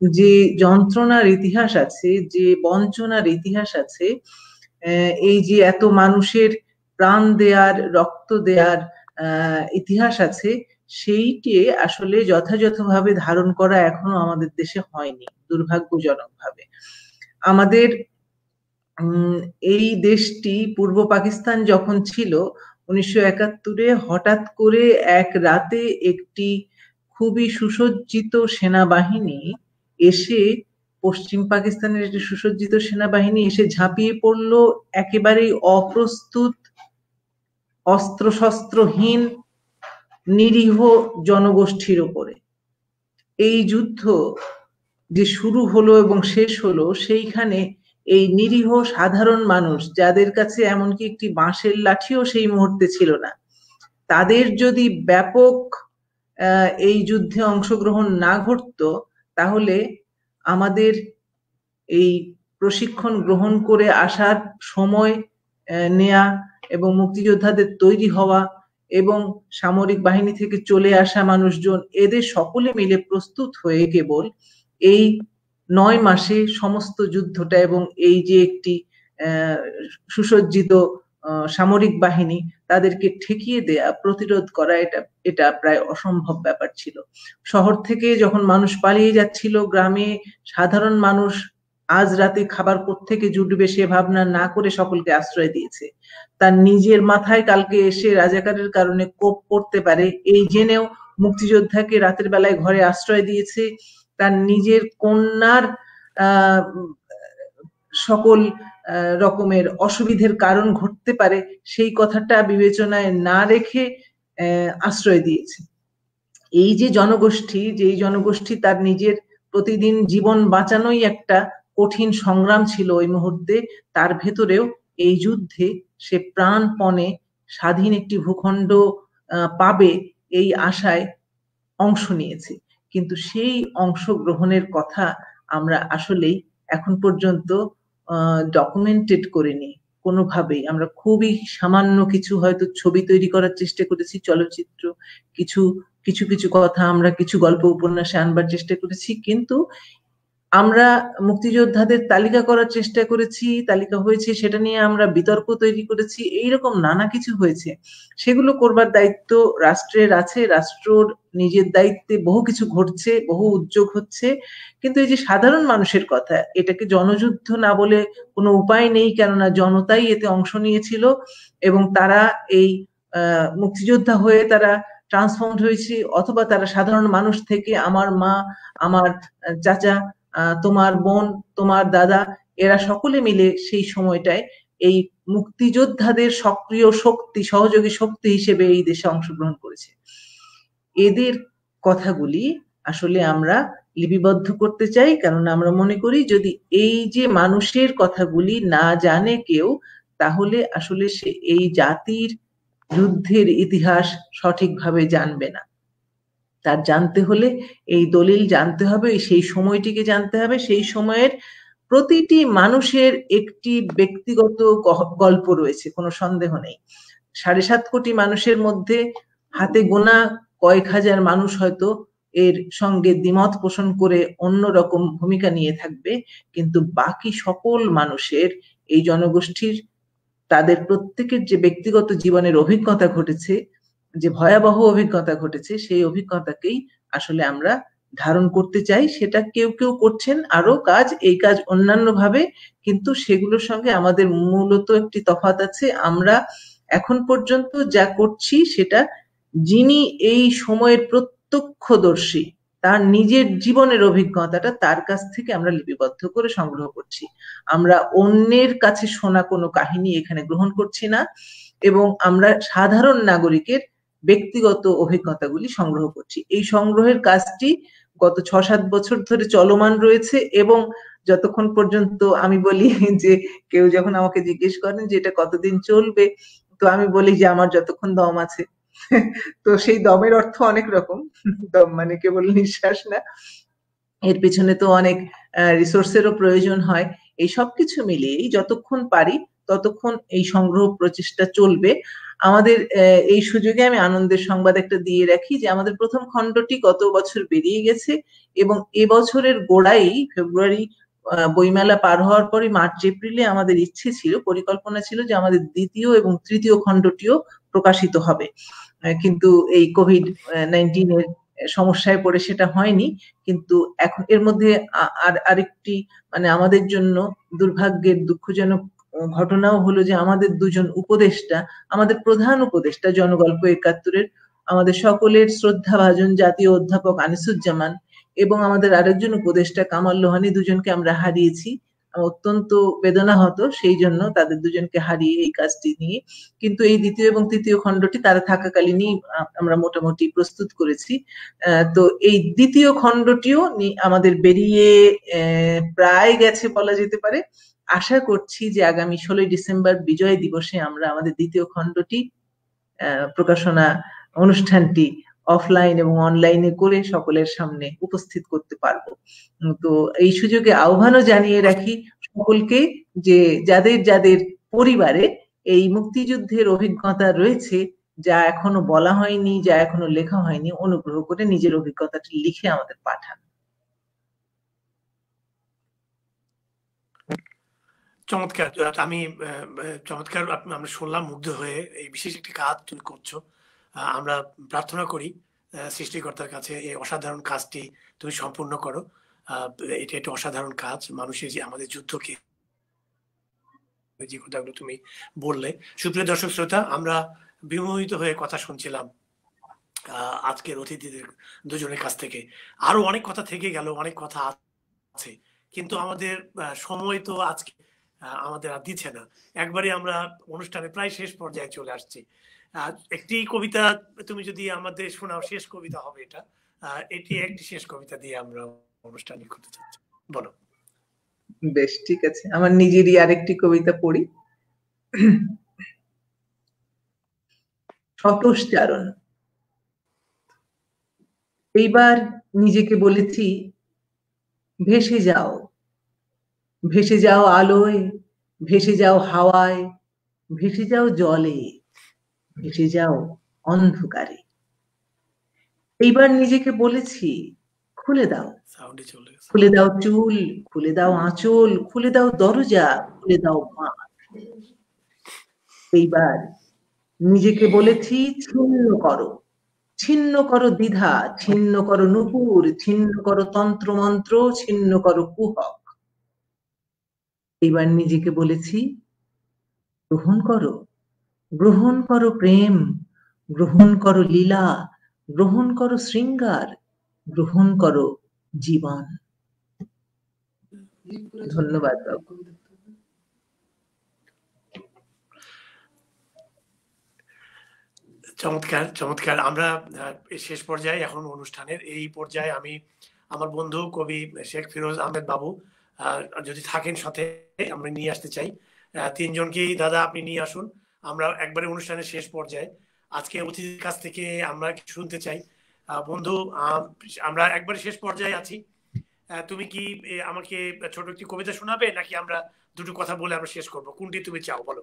যে যন্ত্রণার ইতিহাস আছে, যে বঞ্চনার ইতিহাস আছে, এই যে এত মানুষের প্রাণ দেয়ার, রক্ত দেয়ার ইতিহাস আছে, সেইটি আসলে যথাযথভাবে ধারণ করা এখনো আমাদের দেশে হয়নি, দুর্ভাগ্যজনকভাবে। আমাদের এই দেশটি পূর্ব পাকিস্তান যখন ছিল ১৯৭১-এ, হঠাৎ করে এক রাতে একটি খুবই সুসজ্জিত সেনাবাহিনী এসে, পশ্চিম পাকিস্তানের একটি সুসজ্জিত সেনাবাহিনী এসে ঝাঁপিয়ে পড়লো একেবারেই অপ্রস্তুত, অস্ত্রশস্ত্রহীন নিরীহ জনগোষ্ঠীর উপরে। এই যুদ্ধ যে শুরু হলো এবং শেষ হলো, সেইখানে এই নিরীহ সাধারণ মানুষ, যাদের কাছে এমনকি একটি বাঁশের লাঠিও সেই মুহূর্তে ছিল না, তাদের যদি ব্যাপক এই যুদ্ধে অংশগ্রহণ না ঘটতো, তাহলে আমাদের এই প্রশিক্ষণ গ্রহণ করে আসার সময় নেয়া এবং মুক্তিযোদ্ধাদের তৈরি হওয়া, এবং সামরিক বাহিনী থেকে চলে আসা মানুষজন, এদের সকলে মিলে প্রস্তুত হয়ে কেবল এই 9 মাসে সমস্ত যুদ্ধটা এবং এই যে একটি সুসজ্জিত সামরিক বাহিনী, তাদেরকে ঠেকিয়ে দেয়া, প্রতিরোধ করা, এটা প্রায় অসম্ভব ব্যাপার ছিল। শহর থেকে যখন মানুষ পালিয়ে যাচ্ছিল, গ্রামে সাধারণ মানুষ আজ রাতে খাবার কোত্থেকে জুটবে সে ভাবনা না করে সকলকে আশ্রয় দিয়েছে। তার নিজের মাথায় কালকে এসে রাজাকারের কারণে কোপ পড়তে পারে এই জেনেও মুক্তিযোদ্ধাকে রাতের বেলায় ঘরে আশ্রয় দিয়েছে। তার নিজের কন্যার সকল রকমের অসুবিধের কারণ ঘটতে পারে সেই কথাটা বিবেচনায় না রেখে আশ্রয় দিয়েছে। এই যে জনগোষ্ঠী তার নিজের প্রতিদিন জীবন বাঁচানোই একটা কঠিন সংগ্রাম ছিল ওই মুহূর্তে, তার ভেতরেও এই যুদ্ধে সে প্রাণপণে স্বাধীন একটি ভূখণ্ড পাবে এই আশায় অংশ নিয়েছে। কিন্তু সেই অংশগ্রহণের কথা আমরা আসলেই এখন পর্যন্ত ডকুমেন্টেড করিনি কোনোভাবেই। আমরা খুবই সামান্য কিছু হয়তো ছবি তৈরি করার চেষ্টা করেছি, চলচ্চিত্র, কিছু কথা আমরা কিছু গল্প উপন্যাসে আনবার চেষ্টা করেছি, কিন্তু আমরা মুক্তিযোদ্ধাদের তালিকা করার চেষ্টা করেছি, তালিকা হয়েছে সেটা নিয়ে আমরা বিতর্ক তৈরি করেছি, এইরকম নানা কিছু হয়েছে। সেগুলো করবার দায়িত্ব রাষ্ট্রের আছে, রাষ্ট্রর নিজের দায়িত্বে বহু কিছু ঘটছে, বহু উদ্যোগ হচ্ছে, কিন্তু এই যে সাধারণ মানুষের কথা, এটাকে জনযুদ্ধ না বলে কোনো উপায় নেই, কেননা জনতাই এতে অংশ নিয়েছিল এবং তারা এই মুক্তিযোদ্ধা হয়ে তারা ট্রান্সফর্মড হয়েছে, অথবা তারা সাধারণ মানুষ থেকে আমার মা, আমার চাচা, তোমার বোন, তোমার দাদা, এরা সকলে মিলে সেই সময়টায় এই মুক্তিযোদ্ধাদের সক্রিয় শক্তি, সহযোগী শক্তি হিসেবে এই দেশে অংশগ্রহণ করেছে। এদের কথাগুলি আসলে আমরা লিপিবদ্ধ করতে চাই, কারণ আমরা মনে করি যদি এই যে মানুষের কথাগুলি না জানে কেউ, তাহলে আসলে সে এই জাতির যুদ্ধের ইতিহাস সঠিকভাবে জানবে না। তার জানতে হলে এই দলিল জানতে হবে, সেই সময়টিকে জানতে হবে, সেই সময়ের প্রতিটি মানুষের একটি ব্যক্তিগত গল্প রয়েছে, কোনো সন্দেহ নেই। 7.5 কোটি মানুষের মধ্যে হাতে গোনা কয়েক হাজার মানুষ হয়তো এর সঙ্গে দ্বিমত পোষণ করে অন্যরকম ভূমিকা নিয়ে থাকবে, কিন্তু বাকি সকল মানুষের, এই জনগোষ্ঠীর, তাদের প্রত্যেকের যে ব্যক্তিগত জীবনের অভিজ্ঞতা ঘটেছে, যে ভয়াবহ অভিজ্ঞতা ঘটেছে, সেই অভিজ্ঞতাকেই আসলে আমরা ধারণ করতে চাই। সেটা কেউ কেউ করছেন আরো কাজ, এই কাজ অন্যান্য ভাবে, কিন্তু সেগুলোর সঙ্গে আমাদের মূলত একটি তফাৎ আছে। আমরা এখন পর্যন্ত যা করছি সেটা যিনি এই সময়ের প্রত্যক্ষদর্শী, তার নিজের জীবনের অভিজ্ঞতাটা তার কাছ থেকে আমরা লিপিবদ্ধ করে সংগ্রহ করছি। আমরা অন্যের কাছে শোনা কোনো কাহিনী এখানে গ্রহণ করছি না, এবং আমরা সাধারণ নাগরিকের ব্যক্তিগত অভিজ্ঞতাগুলি সংগ্রহ করছি। এই সংগ্রহের কাজটি গত 6-7 বছর ধরে চলমান রয়েছে, এবং যতক্ষণ পর্যন্ত আমি বলি যে, কেউ যখন আমাকে জিজ্ঞেস করেন যে এটা কতদিন চলবে, তো আমি বলি যে আমার যতক্ষণ দম আছে। তো সেই দমের অর্থ অনেক রকম, দম মানে কেবল নিঃশ্বাস না, এর পিছনে তো অনেক রিসোর্সেরও প্রয়োজন হয়। এই সবকিছু মিলিয়ে যতক্ষণ পারি ততক্ষণ এই সংগ্রহ প্রচেষ্টা চলবে। আমাদের এই সুযোগে আমি আনন্দের সংবাদ একটা দিয়ে রাখি যে আমাদের প্রথম খণ্ডটি গত বছর বেরিয়ে গেছে, এবং এবছরের গোড়ায় ফেব্রুয়ারি বইমেলা পার হওয়ার পরে মার্চ এপ্রিলে আমাদের ইচ্ছে ছিল, পরিকল্পনা ছিল যে আমাদের দ্বিতীয় এবং তৃতীয় খণ্ডটিও প্রকাশিত হবে, কিন্তু এই কোভিড-19 এর সমস্যায় পড়ে সেটা হয়নি। কিন্তু এখন এর মধ্যে আরেকটি মানে আমাদের জন্য দুর্ভাগ্যের দুঃখজনক ঘটনাও হলো যে আমাদের দুজন উপদেষ্টা, আমাদের প্রধান উপদেষ্টা জনগল্প ৭১-এর আমাদের সকলের শ্রদ্ধাভাজন জাতীয় অধ্যাপক আনিসুজ্জামান এবং আমাদের আরেকজন উপদেষ্টা কামাল লোহানী, দুজনকে আমরা হারিয়েছি। অত্যন্ত বেদনাহত সেই জন্য তাদের দুজনকে হারিয়ে এই কাজটি নিয়ে। কিন্তু এই দ্বিতীয় এবং তৃতীয় খণ্ডটি তারা থাকাকালীনই আমরা মোটামুটি প্রস্তুত করেছি। তো এই দ্বিতীয় খণ্ডটিও আমাদের বেরিয়ে প্রায় গেছে বলা যেতে পারে। আশা করছি যে আগামী 16 ডিসেম্বর বিজয় দিবসে আমরা আমাদের দ্বিতীয় খণ্ডটি প্রকাশনা অনুষ্ঠানটি অফলাইন এবং অনলাইনে করে সকলের সামনে উপস্থিত করতে পারবো। তো এই সুযোগে আহ্বানও জানিয়ে রাখি সকলকে যে যাদের যাদের পরিবারে এই মুক্তিযুদ্ধের অভিজ্ঞতা রয়েছে, যা এখনো বলা হয়নি, যা এখনো লেখা হয়নি, অনুগ্রহ করে নিজের অভিজ্ঞতাটি লিখে আমাদের পাঠান। চমৎকার। আমি চমৎকার, আমরা শুনলাম মুগ্ধ হয়ে। এই বিশেষ একটি কাজ তুমি করছো। আমরা প্রার্থনা করি সৃষ্টিকর্তার কাছে এই অসাধারণ কাজটি তুমি সম্পূর্ণ করো। এটা একটা অসাধারণ কাজ, মানুষের যে আমাদের যুদ্ধকে, যে কথাগুলো তুমি বললে। সুপ্রিয় দর্শক শ্রোতা, আমরা বিমোহিত হয়ে কথা শুনছিলাম আজকের অতিথিদের দুজনের কাছ থেকে। আরো অনেক কথা থেকে গেল, অনেক কথা আছে, কিন্তু আমাদের সময় তো আজকে আমাদের আর দিচ্ছে না। একবারে আমরা অনুষ্ঠানে প্রায় শেষ পর্যায়ে চলে আসছি। একটি কবিতা তুমি যদি আমাদের শোনাও, শেষ কবিতা হবে এটা। এটি একটি শেষ কবিতা দিয়ে আমরা অনুষ্ঠান করতে চাচ্ছি, বলো। বেশ, ঠিক আছে, আমার নিজেরই আরেকটি কবিতা পড়ি। শতশ্চারণ। এইবার নিজেকে বলেছি, ভেসে যাও, ভেসে যাও আলোয়, ভেসে যাও হাওয়ায়, ভেসে যাও জলে, ভেসে যাও অন্ধকারে। এইবার নিজেকে বলেছি, খুলে দাও, খুলে দাও চুল, খুলে দাও আঁচল, খুলে দাও দরজা, খুলে দাও মাঠ। এইবার নিজেকে বলেছি, ছিন্ন করো, ছিন্ন করো দ্বিধা, ছিন্ন করো নুপুর, ছিন্ন করো তন্ত্রমন্ত্র, ছিন্ন করো কুহক। এইবার নিজেকে বলেছি, গ্রহণ করো, গ্রহণ করো প্রেম, গ্রহণ করো লীলা, গ্রহণ করো শৃঙ্গার, গ্রহণ করো জীবন। ধন্যবাদ বাবু। চমৎকার, চমৎকার। আমরা শেষ পর্যায়ে এখন অনুষ্ঠানের এই পর্যায়ে আমি আমার বন্ধু কবি শেখ ফিরোজ আহমেদ বাবু যদি থাকেন সাথে, আমরা নিয়ে আসতে চাই। তিনজনকেই দাদা আপনি নিয়ে আসুন। আমরা একবারে অনুষ্ঠানের শেষ পর্যায়ে আজকে অতিথির কাছ থেকে আমরা শুনতে চাই। বন্ধু, আমরা একবারে শেষ পর্যায়ে আছি। তুমি কি আমাকে ছোট একটি কবিতা শোনাবে, নাকি আমরা দুটো কথা বলে আমরা শেষ করব? কোনটি তুমি চাও, বলো।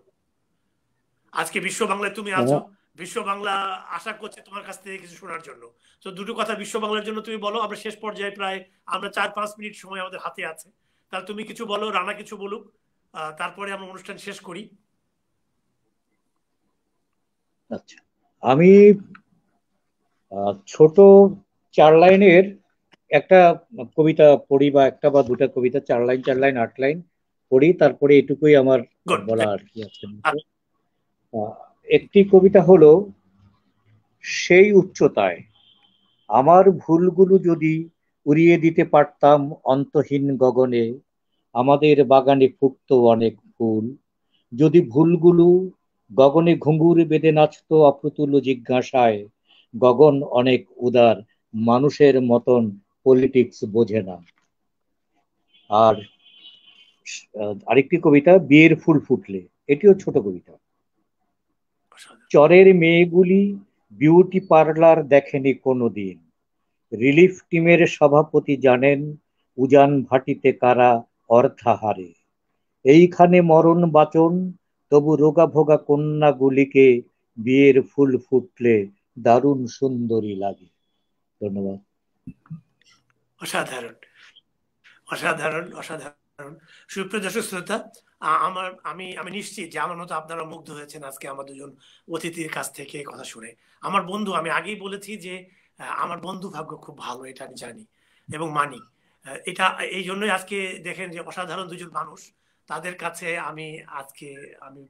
আজকে বিশ্ব বাংলায় তুমি আছো, বিশ্ব বাংলা আশা করছে তোমার কাছ থেকে কিছু শোনার জন্য। তো দুটো কথা বিশ্ব বাংলার জন্য তুমি বলো। আমরা শেষ পর্যায়ে প্রায় আমরা 4-5 মিনিট সময় আমাদের হাতে আছে। তাহলে তুমি কিছু বলো, রানা কিছু বলুক, তারপরে আমরা অনুষ্ঠান শেষ করি। আচ্ছা, আমি ছোট 4 লাইনের একটা কবিতা পড়ি, বা একটা বা দুটা কবিতা, 4 লাইন 4 লাইন 8 লাইন পড়ি, তারপরে এটুকুই আমার বলা আর কি আছে। একটি কবিতা হলো, সেই উচ্চতায় আমার ভুলগুলো যদি উড়িয়ে দিতে পারতাম অন্তহীন গগনে, আমাদের বাগানে ফুটতো অনেক ফুল। যদি ভুলগুলো গগনে ঘুঙুর বেঁধে নাচতো অপ্রতুল জিজ্ঞাসায়, গগন অনেক উদার, মানুষের মতন পলিটিক্স বোঝে না। আর আরেকটি কবিতা, বিয়ের ফুল ফুটলে, এটিও ছোট কবিতা। চরের মেয়েগুলি বিউটি পার্লার দেখেনি কোনোদিন, রিলিফ টিমের সভাপতি জানেন উজান ভাটিতে কারা অর্থাহারে। এইখানে মরণ বাচন, তবু রোগা ভোগা কন্যাগুলিকে বিয়ের ফুল ফুটলে দারুণ সুন্দরী লাগে। ধন্যবাদ। অসাধারণ, অসাধারণ, অসাধারণ। সুপ্রিয় দর্শক শ্রোতা, আমি নিশ্চিত যে আমার মতো আপনারা মুগ্ধ হয়েছেন আজকে আমার দুজন অতিথির কাছ থেকে কথা শুনে। আমার বন্ধু, আমি আগেই বলেছি যে আমার বন্ধু ভাগ্য খুব ভালো, এটা আমি জানি এবং মানি। এটা এই জন্যই আজকে দেখেন যে অসাধারণ দুজন মানুষ, তাদের কাছে আমি আজকে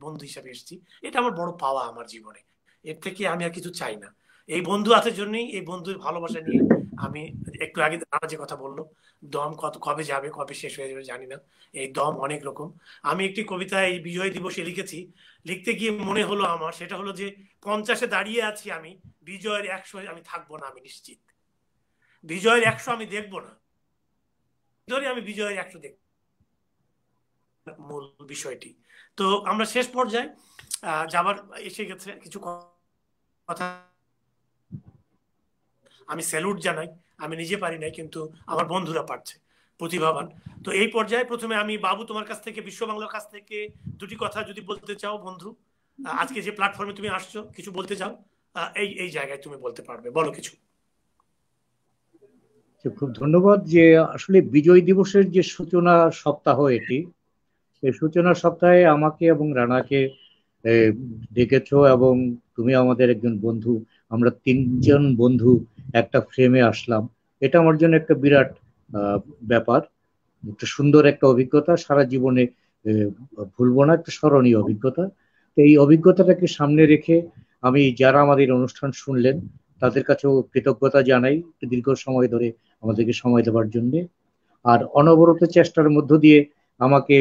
বন্ধু হিসেবে এসেছি। এটা আমার বড় পাওয়া আমার জীবনে। এর থেকে আমি আর কিছু চাই না। এই বন্ধু আছে জন্যই, এই বন্ধুর ভালোবাসা নিয়ে আমি একটু আগে যে কথা বললো, দম কবে যাবে, কবে শেষ হয়ে যাবে জানি না। এই দম অনেক রকম। আমি একটি কবিতা এই বিজয় দিবসে লিখেছি, লিখতে গিয়ে মনে হলো আমার, সেটা হলো যে 50-এ দাঁড়িয়ে আছি আমি, বিজয়ের 100 আমি থাকবো না, আমি নিশ্চিত। বিজয়ের 100 আমি দেখবো না, ধরে আমি বিজয়ের 100 দেখব, মূল বিষয়টি। তো আমরা শেষ পর্যায়ে যাবার এসে গেছে। কিছু কথা আমি স্যালুট জানাই, আমি নিজে পারি নাই, কিন্তু আমার বন্ধুরা পারছে, প্রতিভাবান। তো এই পর্যায়ে প্রথমে আমি বাবু, তোমার কাছ থেকে, বিশ্ব বাংলার কাছ থেকে দুটি কথা যদি বলতে চাও বন্ধু, আজকে যে প্ল্যাটফর্মে তুমি আসছো, কিছু বলতে চাও, এই এই জায়গায় তুমি বলতে পারবে, বলো কিছু। খুব ধন্যবাদ। যে আসলে বিজয় দিবসের যে সূচনা সপ্তাহ এটি, এই সূচনা সপ্তাহে আমাকে এবং রানাকে ডেকেছো, এবং তুমি আমাদের একজন বন্ধু, আমরা তিনজন বন্ধু একটা ফ্রেমে আসলাম। এটা আমার জন্য একটা বিরাট আহ, ব্যাপার, একটা সুন্দর একটা অভিজ্ঞতা, সারা জীবনে আহ, ভুলবো না, একটা স্মরণীয় অভিজ্ঞতা। তো এই অভিজ্ঞতাটাকে সামনে রেখে আমি, যারা আমাদের অনুষ্ঠান শুনলেন, তাদের কাছেও কৃতজ্ঞতা জানাই দীর্ঘ সময় ধরে আমাদেরকে সময় দেওয়ার জন্য। আর অনবরত চেষ্টার মধ্য দিয়ে আমাকে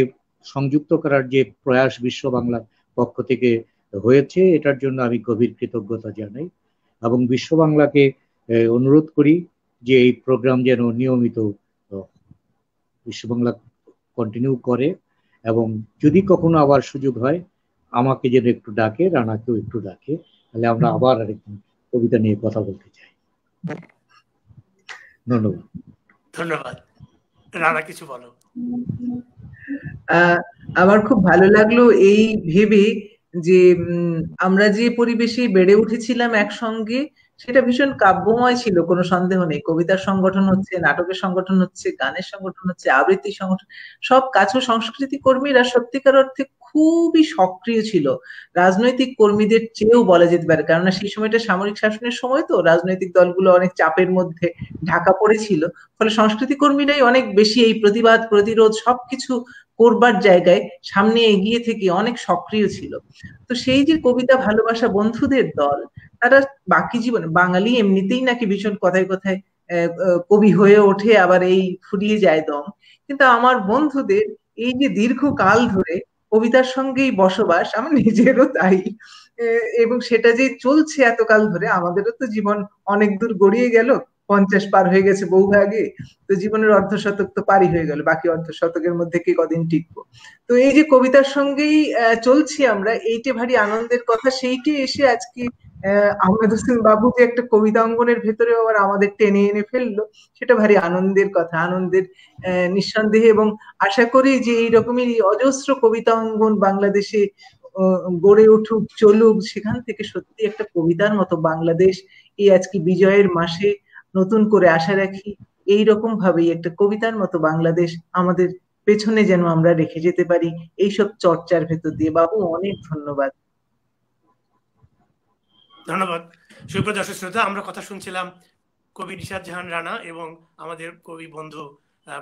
সংযুক্ত করার যে প্রয়াস বিশ্ব বাংলার পক্ষ থেকে হয়েছে, এটার জন্য আমি গভীর কৃতজ্ঞতা জানাই, এবং বিশ্ব বাংলাকে অনুরোধ করি যে এই প্রোগ্রাম যেন নিয়মিত আহ, বিশ্ব বাংলা কন্টিনিউ করে, এবং যদি কখনো আবার সুযোগ হয় আমাকে যেন একটু ডাকে, রানাকেও একটু ডাকে, তাহলে আমরা আবার আরেকদিন কবিতা নিয়ে কথা বলতে চাই। ধন্যবাদ। ধন্যবাদ। রানা, কিছু বলো। আমার খুব ভালো লাগলো এই ভেবে যে আমরা যে পরিবেশে বেড়ে উঠেছিলাম একসঙ্গে, সেটা ভীষণ কাব্যময় ছিল, কোনো সন্দেহ নেই। কবিতার সংগঠন হচ্ছে, নাটকের সংগঠন হচ্ছে, গানের সংগঠন হচ্ছে, আবৃত্তি সংগঠন, সব কাছে সংস্কৃতি কর্মীরা সত্যিকার অর্থে খুবই সক্রিয় ছিল, রাজনৈতিক কর্মীদের চেয়েও বলা যেতে পারে। কেননা সেই সময়টা সামরিক শাসনের সময়, তো রাজনৈতিক দলগুলো অনেক চাপের মধ্যে ঢাকা পড়েছিল, ফলে সংস্কৃতি কর্মীরাই অনেক বেশি এই প্রতিবাদ প্রতিরোধ সবকিছু করবার জায়গায় সামনে এগিয়ে থেকে অনেক সক্রিয় ছিল। তো সেই যে কবিতা ভালোবাসা বন্ধুদের দল, তারা বাকি জীবনে, বাঙালি এমনিতেই নাকি ভীষণ কথায় কথায় কবি হয়ে ওঠে, আবার এই ফুরিয়ে যায় দম, কিন্তু আমার বন্ধুদের এই যে দীর্ঘকাল ধরে কবিতার সঙ্গেই বসবাস, আমার নিজেরও তাই, এবং সেটা যে চলছে এতকাল ধরে, আমাদেরও তো জীবন অনেক দূর গড়িয়ে গেল, 50 পার হয়ে গেছে বহু আগে, তো জীবনের অর্ধশতক তো পারই হয়ে গেল, বাকি অর্ধশতকের মধ্যে কে কদিন টিকবো। তো এই যে কবিতার সঙ্গেই চলছি আমরা, এইটা ভারী আনন্দের কথা। সেইটি এসে আজকে আহমেদ হোসেন বাবু যে একটা কবিতা অঙ্গনের ভেতরে আবার আমাদের টেনে এনে ফেললো, সেটা ভারী আনন্দের কথা, আনন্দের নিঃসন্দেহে। এবং আশা করি যে এইরকমই অজস্র কবিতা অঙ্গন বাংলাদেশে গড়ে উঠুক, চলুক, সেখান থেকে সত্যি একটা কবিতার মতো বাংলাদেশ এই আজকে বিজয়ের মাসে নতুন করে আশা রাখি, এইরকম ভাবেই একটা কবিতার মতো বাংলাদেশ আমাদের পেছনে যেন আমরা রেখে যেতে পারি এইসব চর্চার ভেতর দিয়ে। বাবু, অনেক ধন্যবাদ। ধন্যবাদ। সুপ্রিয় দর্শক শ্রোতা, আমরা কথা শুনছিলাম কবি নিশাত জাহান রানা এবং আমাদের কবি বন্ধু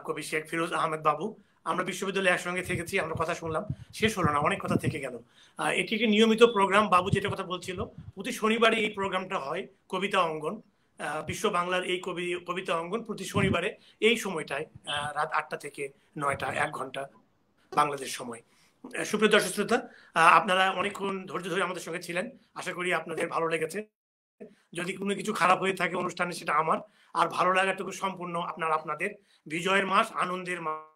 কবি শেখ ফিরোজ আহমেদ বাবু। আমরা বিশ্ববিদ্যালয়ে একসঙ্গে থেকেছি, আমরা কথা শুনলাম, শেষ হলো না, অনেক কথা থেকে গেল। এটি একটি নিয়মিত প্রোগ্রাম। বাবু যেটা কথা বলছিল, প্রতি শনিবারে এই প্রোগ্রামটা হয়, কবিতা অঙ্গন, বিশ্ব বাংলার এই কবিতা অঙ্গন প্রতি শনিবারে এই সময়টায়, রাত 8টা থেকে 9টা, 1 ঘন্টা বাংলাদেশ সময়। সুপ্রিয় দর্শক শ্রোতা, আপনারা অনেকক্ষণ ধৈর্য ধরে আমাদের সঙ্গে ছিলেন, আশা করি আপনাদের ভালো লেগেছে। যদি কোনো কিছু খারাপ হয়ে থাকে অনুষ্ঠানে, সেটা আমার, আর ভালো লাগাটুকু সম্পূর্ণ আপনাদের। বিজয়ের মাস, আনন্দের মাস,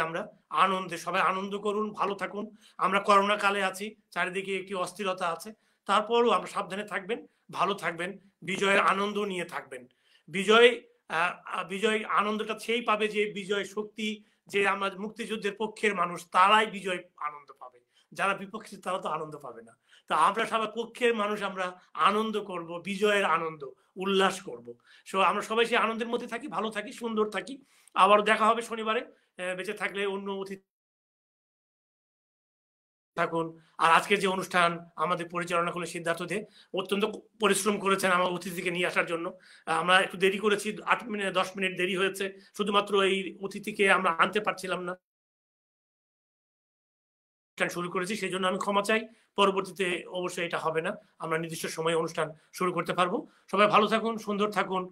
আমরা আনন্দে, সবাই আনন্দ করুন, ভালো থাকুন। আমরা করোনা কালে আছি, চারিদিকে একটি অস্থিরতা আছে, তারপরও আমরা সাবধানে থাকবেন, ভালো থাকবেন, বিজয়ের আনন্দ নিয়ে থাকবেন। বিজয় আনন্দটা সেই পাবে যে বিজয় শক্তি, যে আমরা মুক্তিযুদ্ধের পক্ষের মানুষ, তারাই বিজয় আনন্দ পাবে, যারা বিপক্ষে তারা তো আনন্দ পাবে না। তো আমরা সবাই পক্ষের মানুষ, আমরা আনন্দ করব, বিজয়ের আনন্দ উল্লাস করব। আমরা সবাই সেই আনন্দের মধ্যে থাকি, ভালো থাকি, সুন্দর থাকি। আবার দেখা হবে শনিবারে, বেঁচে থাকলে অন্য অতিথি থাকুন। আর আজকের যে অনুষ্ঠান আমাদের পরিচালনা করলে সিদ্ধার্থ দে, অত্যন্ত পরিশ্রম করেছেন আমার অতিথিকে নিয়ে আসার জন্য। আমরা একটু দেরি করেছি, 8 মিনিট 10 মিনিট দেরি হয়েছে, শুধুমাত্র এই অতিথিকে আমরা আনতে পারছিলাম না, শুরু করেছি, সেই জন্য আমি ক্ষমা চাই। পরবর্তীতে অবশ্যই এটা হবে না, আমরা নির্দিষ্ট সময়ে অনুষ্ঠান শুরু করতে পারবো। সবাই ভালো থাকুন, সুন্দর থাকুন,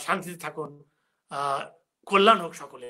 শান্তিতে থাকুন, কল্যাণ হোক সকলে।